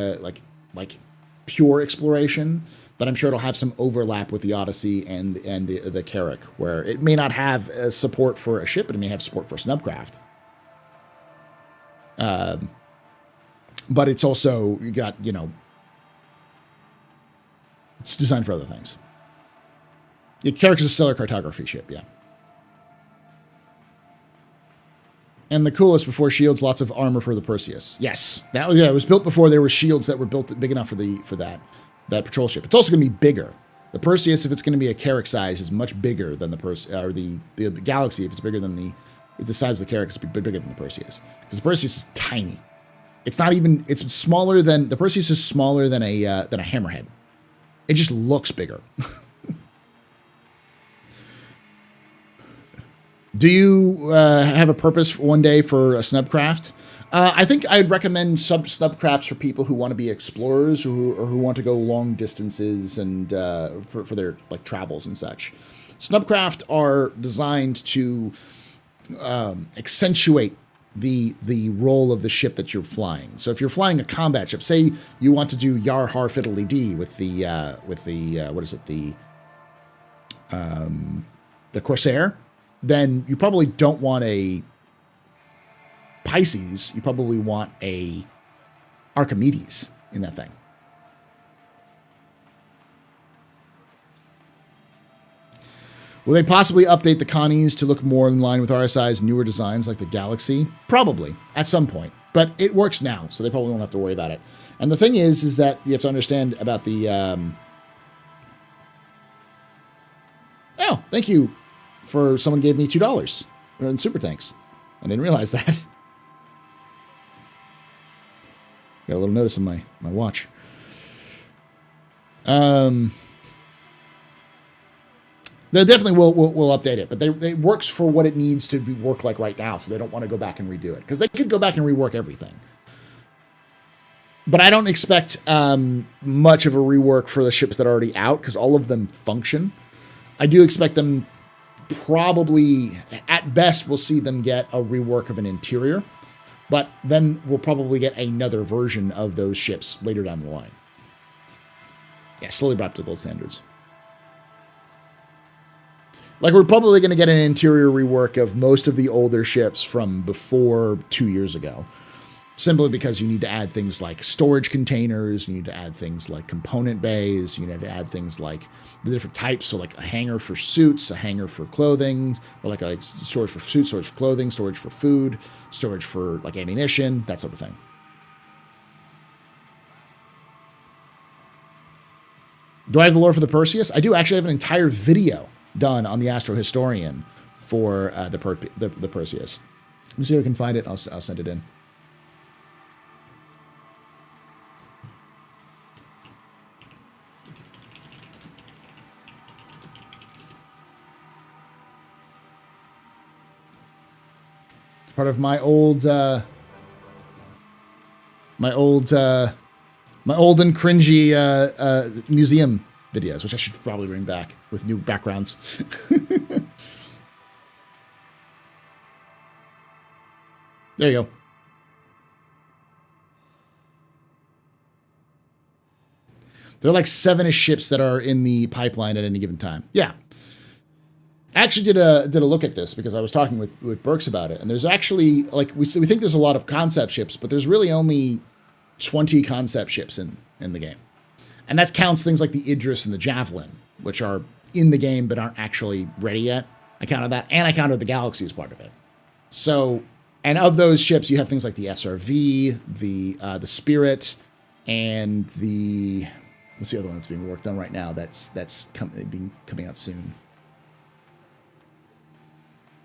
pure exploration, but I'm sure it'll have some overlap with the Odyssey and the Carrack, where it may not have support for a ship, but it may have support for snubcraft. But it's also it's designed for other things. The Carrack is a stellar cartography ship, yeah. And the coolest before shields, lots of armor for the Perseus. Yes, it was built before there were shields that were built big enough for that patrol ship. It's also going to be bigger. The Perseus, if it's going to be a Carrack size, is much bigger than the Galaxy. If it's bigger than the size of the Carrack, is bigger than the Perseus, because the Perseus is tiny. It's not even. It's smaller than the Perseus is smaller than a Hammerhead. It just looks bigger. Do you have a purpose one day for a snubcraft? I think I'd recommend snubcrafts for people who want to be explorers or who want to go long distances and for their like travels and such. Snubcraft are designed to accentuate the role of the ship that you're flying. So if you're flying a combat ship, say you want to do Yar Har Fiddly Dee with the what is it, the Corsair, then you probably don't want a Pisces. You probably want a Archimedes in that thing. Will they possibly update the Connies to look more in line with RSI's newer designs like the Galaxy? Probably, at some point. But it works now, so they probably won't have to worry about it. And the thing is that you have to understand about the... Oh, thank you for someone gave me $2 in super thanks. I didn't realize that. Got a little notice on my watch. They definitely will update it, but it works for what it needs to work like right now, so they don't want to go back and redo it, because they could go back and rework everything. But I don't expect much of a rework for the ships that are already out, because all of them function. I do expect them probably, at best, we'll see them get a rework of an interior, but then we'll probably get another version of those ships later down the line. Yeah, slowly brought to gold standards. Like, we're probably going to get an interior rework of most of the older ships from before 2 years ago. Simply because you need to add things like storage containers, you need to add things like component bays, you need to add things like the different types, so like a hangar for suits, a hangar for clothing, or like a storage for suits, storage for clothing, storage for food, storage for like ammunition, that sort of thing. Do I have the lore for the Perseus? I do actually have an entire video done on the Astro Historian for the Perseus. Let me see if I can find it. I'll send it in. It's part of my old and cringy museum videos, which I should probably bring back with new backgrounds. There you go. There are like 7-ish ships that are in the pipeline at any given time. Yeah. I actually did a look at this because I was talking with Burks about it. And there's actually, like, we think there's a lot of concept ships, but there's really only 20 concept ships in the game. And that counts things like the Idris and the Javelin, which are in the game but aren't actually ready yet. I counted that, and I counted the Galaxy as part of it. So, and of those ships, you have things like the SRV, the Spirit, and the... What's the other one that's being worked on right now that's coming out soon?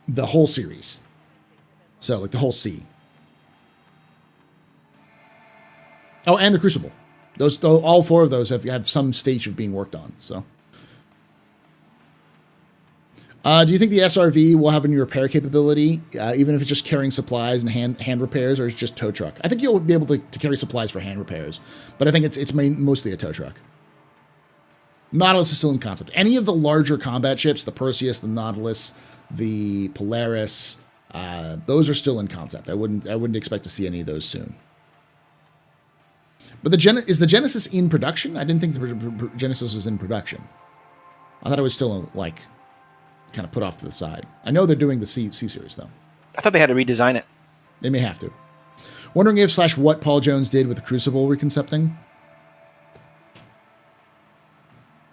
The whole series. So, like the whole C. Oh, and the Crucible. All 4 of those have some stage of being worked on. So, do you think the SRV will have any repair capability, even if it's just carrying supplies and hand repairs, or it's just tow truck? I think you'll be able to carry supplies for hand repairs, but I think it's mostly a tow truck. Nautilus is still in concept. Any of the larger combat ships, the Perseus, the Nautilus, the Polaris, those are still in concept. I wouldn't expect to see any of those soon. But is the Genesis in production? I didn't think the Genesis was in production. I thought it was still like kind of put off to the side. I know they're doing the C series though. I thought they had to redesign it. They may have to. Wondering if / what Paul Jones did with the Crucible reconcepting.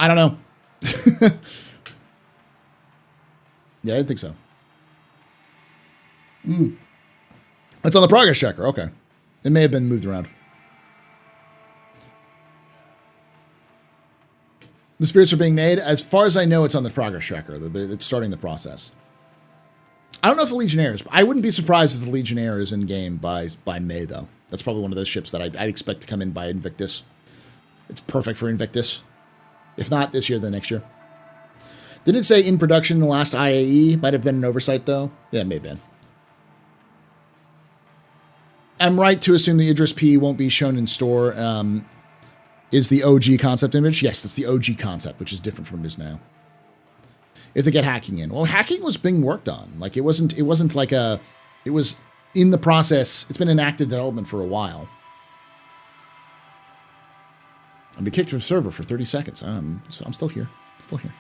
I don't know. Yeah, I didn't think so. It's on the progress tracker. Okay. It may have been moved around. The spirits are being made. As far as I know, it's on the progress tracker. It's starting the process. I don't know if the Legionnaires. I wouldn't be surprised if the Legionnaire is in game by May, though. That's probably one of those ships that I'd expect to come in by Invictus. It's perfect for Invictus. If not this year, then next year. Did it say in production in the last IAE? Might have been an oversight, though. Yeah, it may have been. I'm right to assume the Idris P won't be shown in store. Is the OG concept image? Yes, that's the OG concept, which is different from it is now. If they get hacking in. Well, hacking was being worked on. Like, it wasn't like a... It was in the process. It's been in active development for a while. I'll be kicked from the server for 30 seconds. So I'm still here. Still here.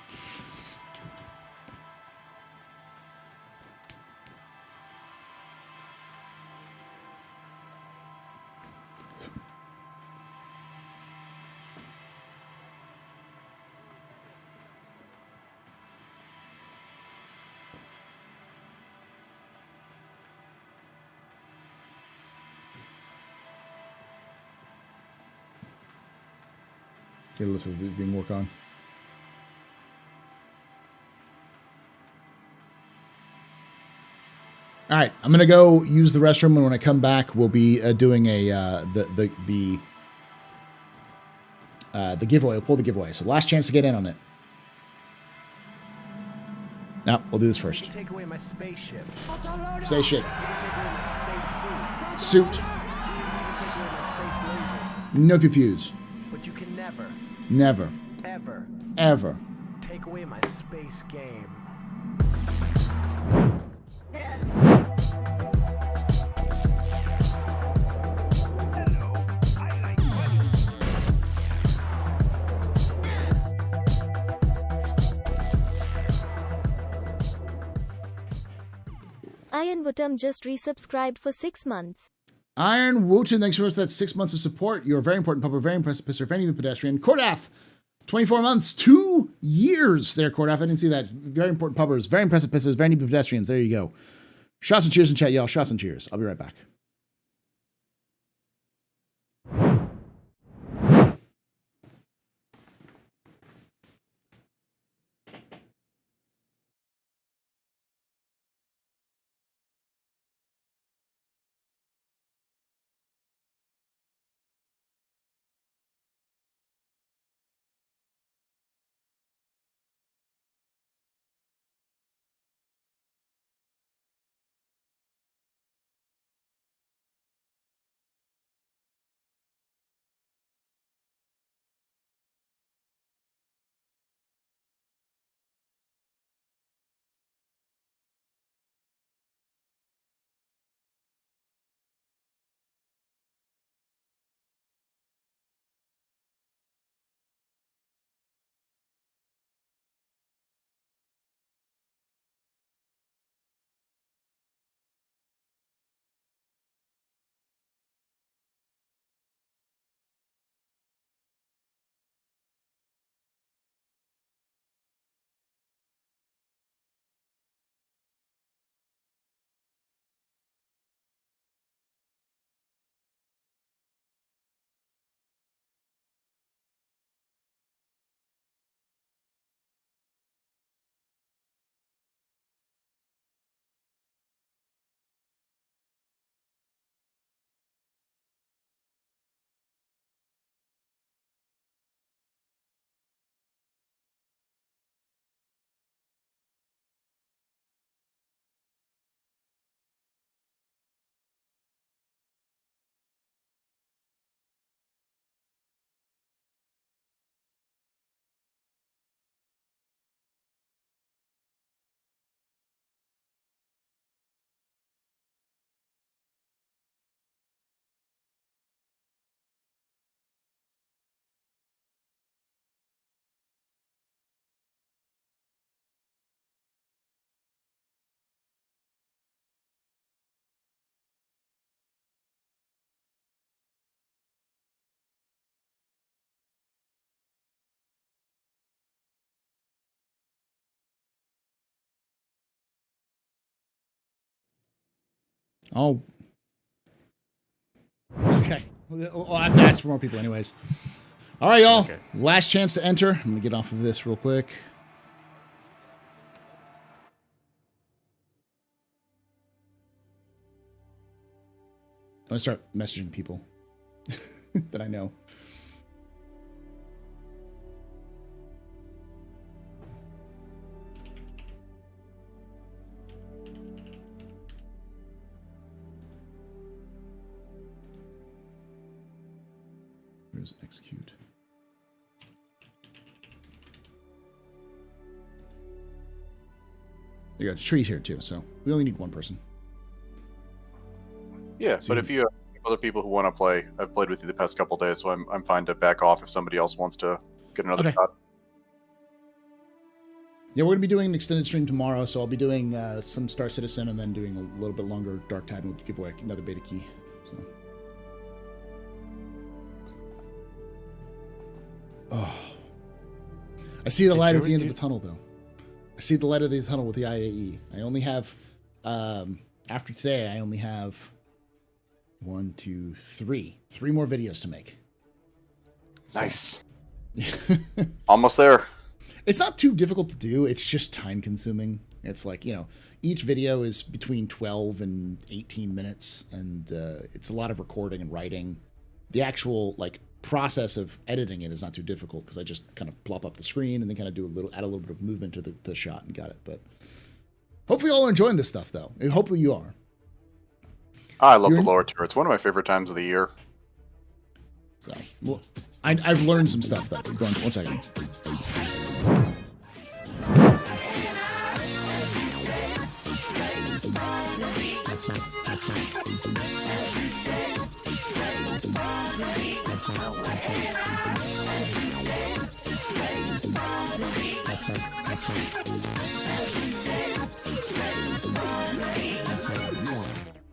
Get a list of being worked on. All right, I'm gonna go use the restroom, and when I come back, we'll be doing the giveaway. We'll pull the giveaway. So last chance to get in on it. No, we'll do this first. Take away my spaceship. Say shit. You can take away my space Suit. You can take away my space lasers. No pew-pews. But you can never. Never. Ever. Take away my space game. Iron Wotam just resubscribed for 6 months. Iron Wotan, thanks so much for that 6 months of support. You're a very important pupper, very impressive pisser, very new pedestrian. Cordath, 24 months, 2 years there, Cordath. I didn't see that. Very important puppers, very impressive pissers, very new pedestrians. There you go. Shots and cheers in chat, y'all. Shots and cheers. I'll be right back. Oh. Okay. I'll have to ask for more people anyways. All right, y'all. Okay. Last chance to enter. I'm going to get off of this real quick. I'm going to start messaging people that I know. Where's execute? You got trees here too, so we only need one person. Yeah, So but you- if you have other people who want to play, I've played with you the past couple days, so I'm fine to back off if somebody else wants to get another Okay. shot. Yeah, we're gonna be doing an extended stream tomorrow, so I'll be doing some Star Citizen and then doing a little bit longer Dark Tide, and we'll give away another beta key. So. Oh, I see the light at the end of the tunnel, though. I see the light at the tunnel with the IAE. I only have, after today, I only have 1, 2, 3 more videos to make. So. Nice. Almost there. It's not too difficult to do. It's just time consuming. It's like, each video is between 12 and 18 minutes, and it's a lot of recording and writing. The actual process of editing it is not too difficult because I just kind of plop up the screen and then kind of add a little bit of movement to the shot and got it. But hopefully you all are enjoying this stuff, though. And hopefully you are. I love the lower tier. It's one of my favorite times of the year. So, well, I've learned some stuff, though. Go on, 1 second.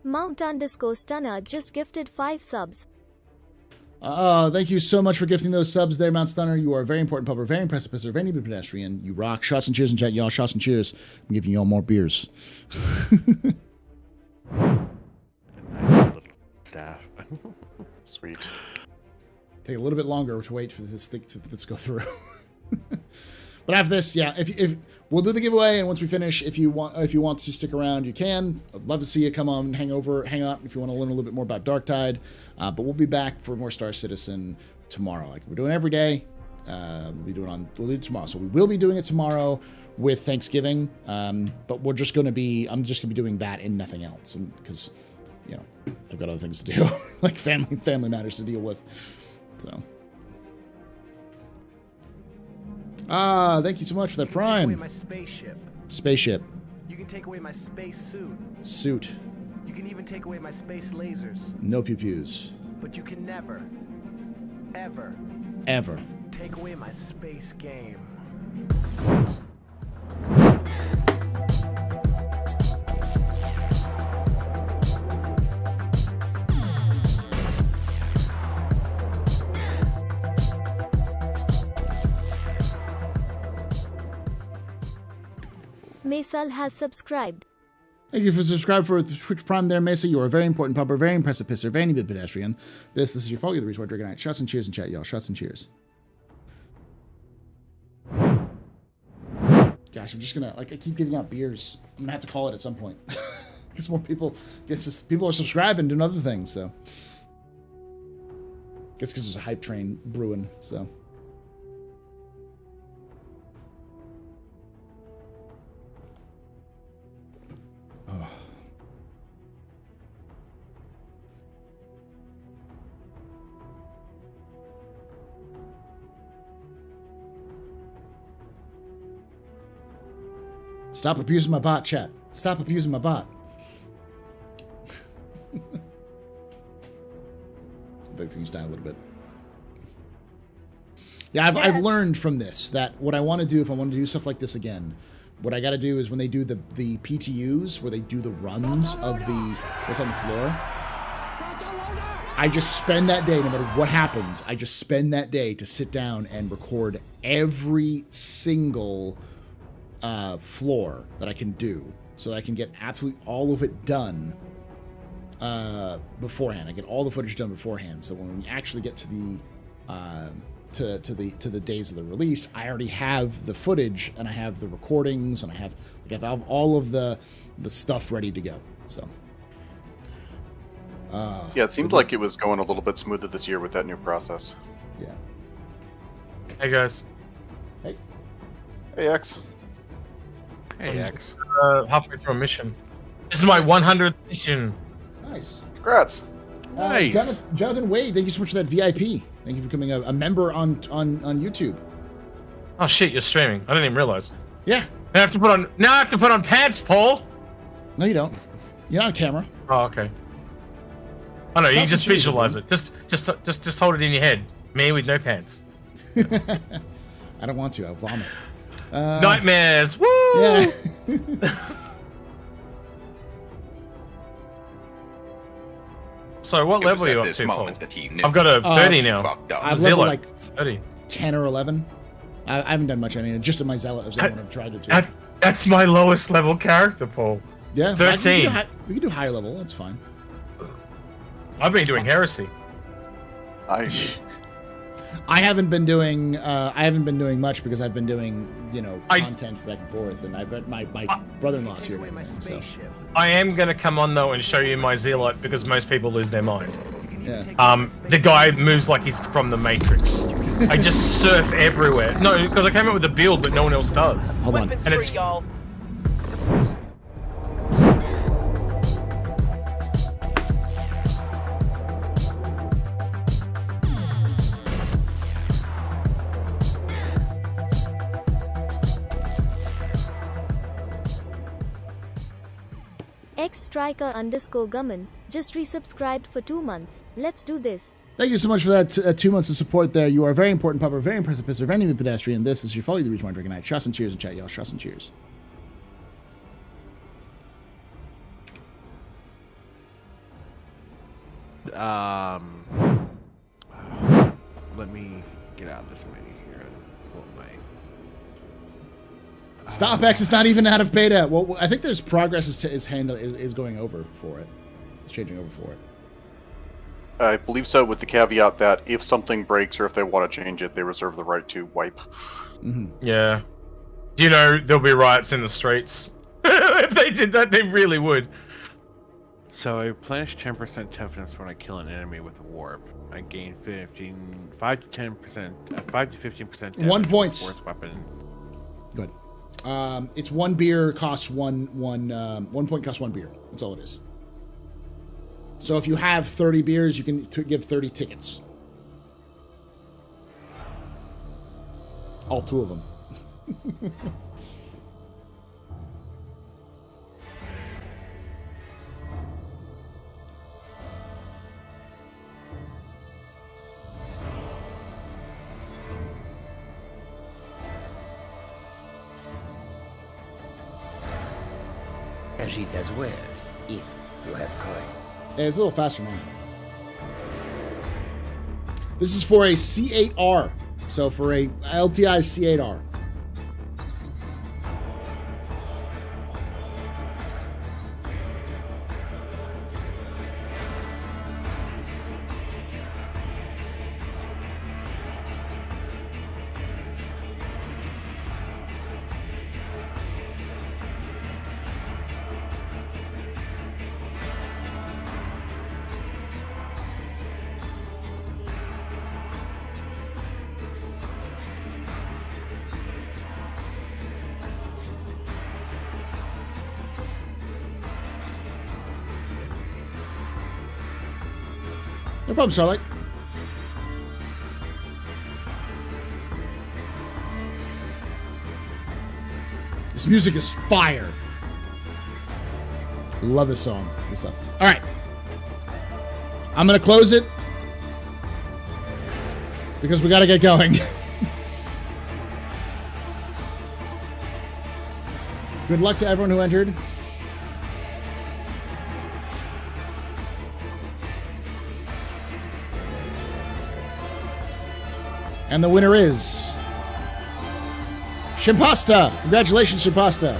Mount_Stunner just gifted 5 subs. Thank you so much for gifting those subs there, Mount Stunner. You are a very important pupper, very impressive pisser, very good pedestrian. You rock. Shots and cheers in chat, y'all. Shots and cheers. I'm giving y'all more beers. Staff. Sweet. Take a little bit longer to wait for this thing to go through. But after this, yeah, if we'll do the giveaway, and once we finish, if you want to stick around, you can. I'd love to see you come on, hang out if you want to learn a little bit more about Darktide. But we'll be back for more Star Citizen tomorrow. Like we're doing every day. We'll do it tomorrow. So we will be doing it tomorrow with Thanksgiving. But I'm just gonna be doing that and nothing else, because I've got other things to do, like family matters to deal with. So. Thank you so much for that Prime. Take away my spaceship. Spaceship. You can take away my space suit. Suit. You can even take away my space lasers. No pew-pews. But you can never, Ever. take away my space game. Maisal has subscribed. Thank you for subscribing for Twitch Prime there, Mesa. You are a very important pupper, very impressive pisser, very good pedestrian. This is your fault. You're the reason why Dragonite. Shots and cheers in chat, y'all. Shots and cheers. Gosh, I'm just gonna I keep giving out beers. I'm gonna have to call it at some point. Because more people are subscribing, doing other things, so. Guess because there's a hype train brewing, so. Oh. Stop abusing my bot, chat. Stop abusing my bot. I think things down a little bit. Yeah, I've learned from this that what I want to do, if I want to do stuff like this again, what I got to do is when they do the PTUs, where they do the runs of what's on the floor, I just spend that day, no matter what happens, I just spend that day to sit down and record every single floor that I can do, so that I can get absolutely all of it done beforehand. I get all the footage done beforehand. So when we actually get to the to the days of the release, I already have the footage and I have the recordings and I have all of the stuff ready to go. So yeah, it seemed like it was going a little bit smoother this year with that new process. Yeah. Hey guys. Hey. Hey X. Hey X. Halfway through a mission. This is my 100th mission. Nice. Congrats. Nice. Jonathan Wade, thank you so much for that VIP. Thank you for becoming a member on YouTube. Oh shit, you're streaming. I didn't even realize. Yeah. Now I have to put on pants, Paul. No, you don't. You're not on camera. Oh, okay. I know, you That's just what you visualize do. it. Just hold it in your head. Me with no pants. I don't want to. I'll vomit. Nightmares. Woo! Yeah. So what It was level are you at up this to, Paul? moment that he knew I've got a 30 he now. fucked up. I've Zealot. leveled like 30. 10 or 11. I haven't done much. I mean, just in my Zealot is the one I've tried to do. That's my lowest level character, Paul. Yeah, 13. We can do higher level. That's fine. I've been doing heresy. I haven't been doing much because I've been doing content back and forth, and I've got my brother-in-law's here. Right now, so. I am gonna come on though and show you my Zealot because most people lose their mind. Yeah. The guy moves like he's from the Matrix. I just surf everywhere. No, because I came up with a build, but no one else does. Hold on. And it's X_Striker_Gumman just resubscribed for 2 months. Let's do this. Thank you so much for that 2 months of support there. You are a very important pupper, very impressive pisser, very new pedestrian. This is your Follow the Reach One Dragon Knight. Shots and cheers in chat, y'all. Shots and cheers. Let me get out of this menu here and pull up my. Stop X is not even out of beta. Well, I think there's progress is going over for it. It's changing over for it. I believe so, with the caveat that if something breaks or if they want to change it, they reserve the right to wipe. Mm-hmm. Yeah. Do you know there'll be riots in the streets? If they did that, they really would. So I replenish 10% toughness when I kill an enemy with a warp. I gain 5 to 15%. 1 point. Force weapon. Good. It's 1 beer costs 1 point costs 1 beer. That's all it is. So if you have 30 beers, you can give 30 tickets. All 2 of them. Agit as wares, if you have coin. Yeah, it's a little faster now. This is for a C8R. So for a LTI C8R. No problem, Starlight. This music is fire. Love this song. Good stuff. All right. I'm going to close it because we got to get going. Good luck to everyone who entered. And the winner is Shimpasta. Congratulations, Shimpasta.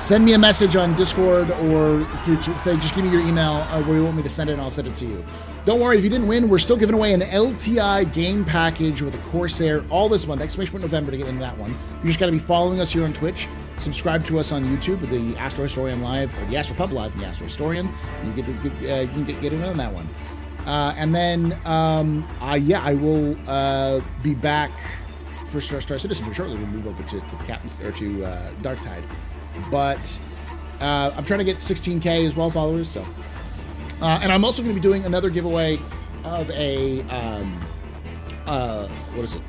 send me a message on Discord or through say, just give me your email where you want me to send it and I'll send it to you. Don't worry, if you didn't win, we're still giving away an LTI game package with a Corsair all this month, exclamation point November to get into that one. You just got to be following us here on Twitch, subscribe to us on YouTube with the Astro Historian Live, or the AstroPub Live and the Astro Historian, and you can get in on that one. And then, I will be back for Star Citizen here shortly. We'll move over to the Captain's, or to Darktide. But I'm trying to get 16K as well followers, so. And I'm also going to be doing another giveaway of a, what is it?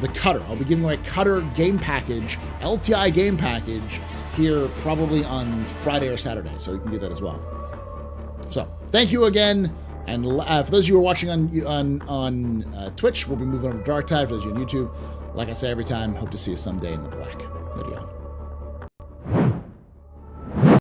The Cutter. I'll be giving away a Cutter game package, LTI game package, here probably on Friday or Saturday, so you can get that as well. So, thank you again. And for those of you who are watching on Twitch, we'll be moving over to Darktide. For those of you on YouTube, like I say every time, hope to see you someday in the black video.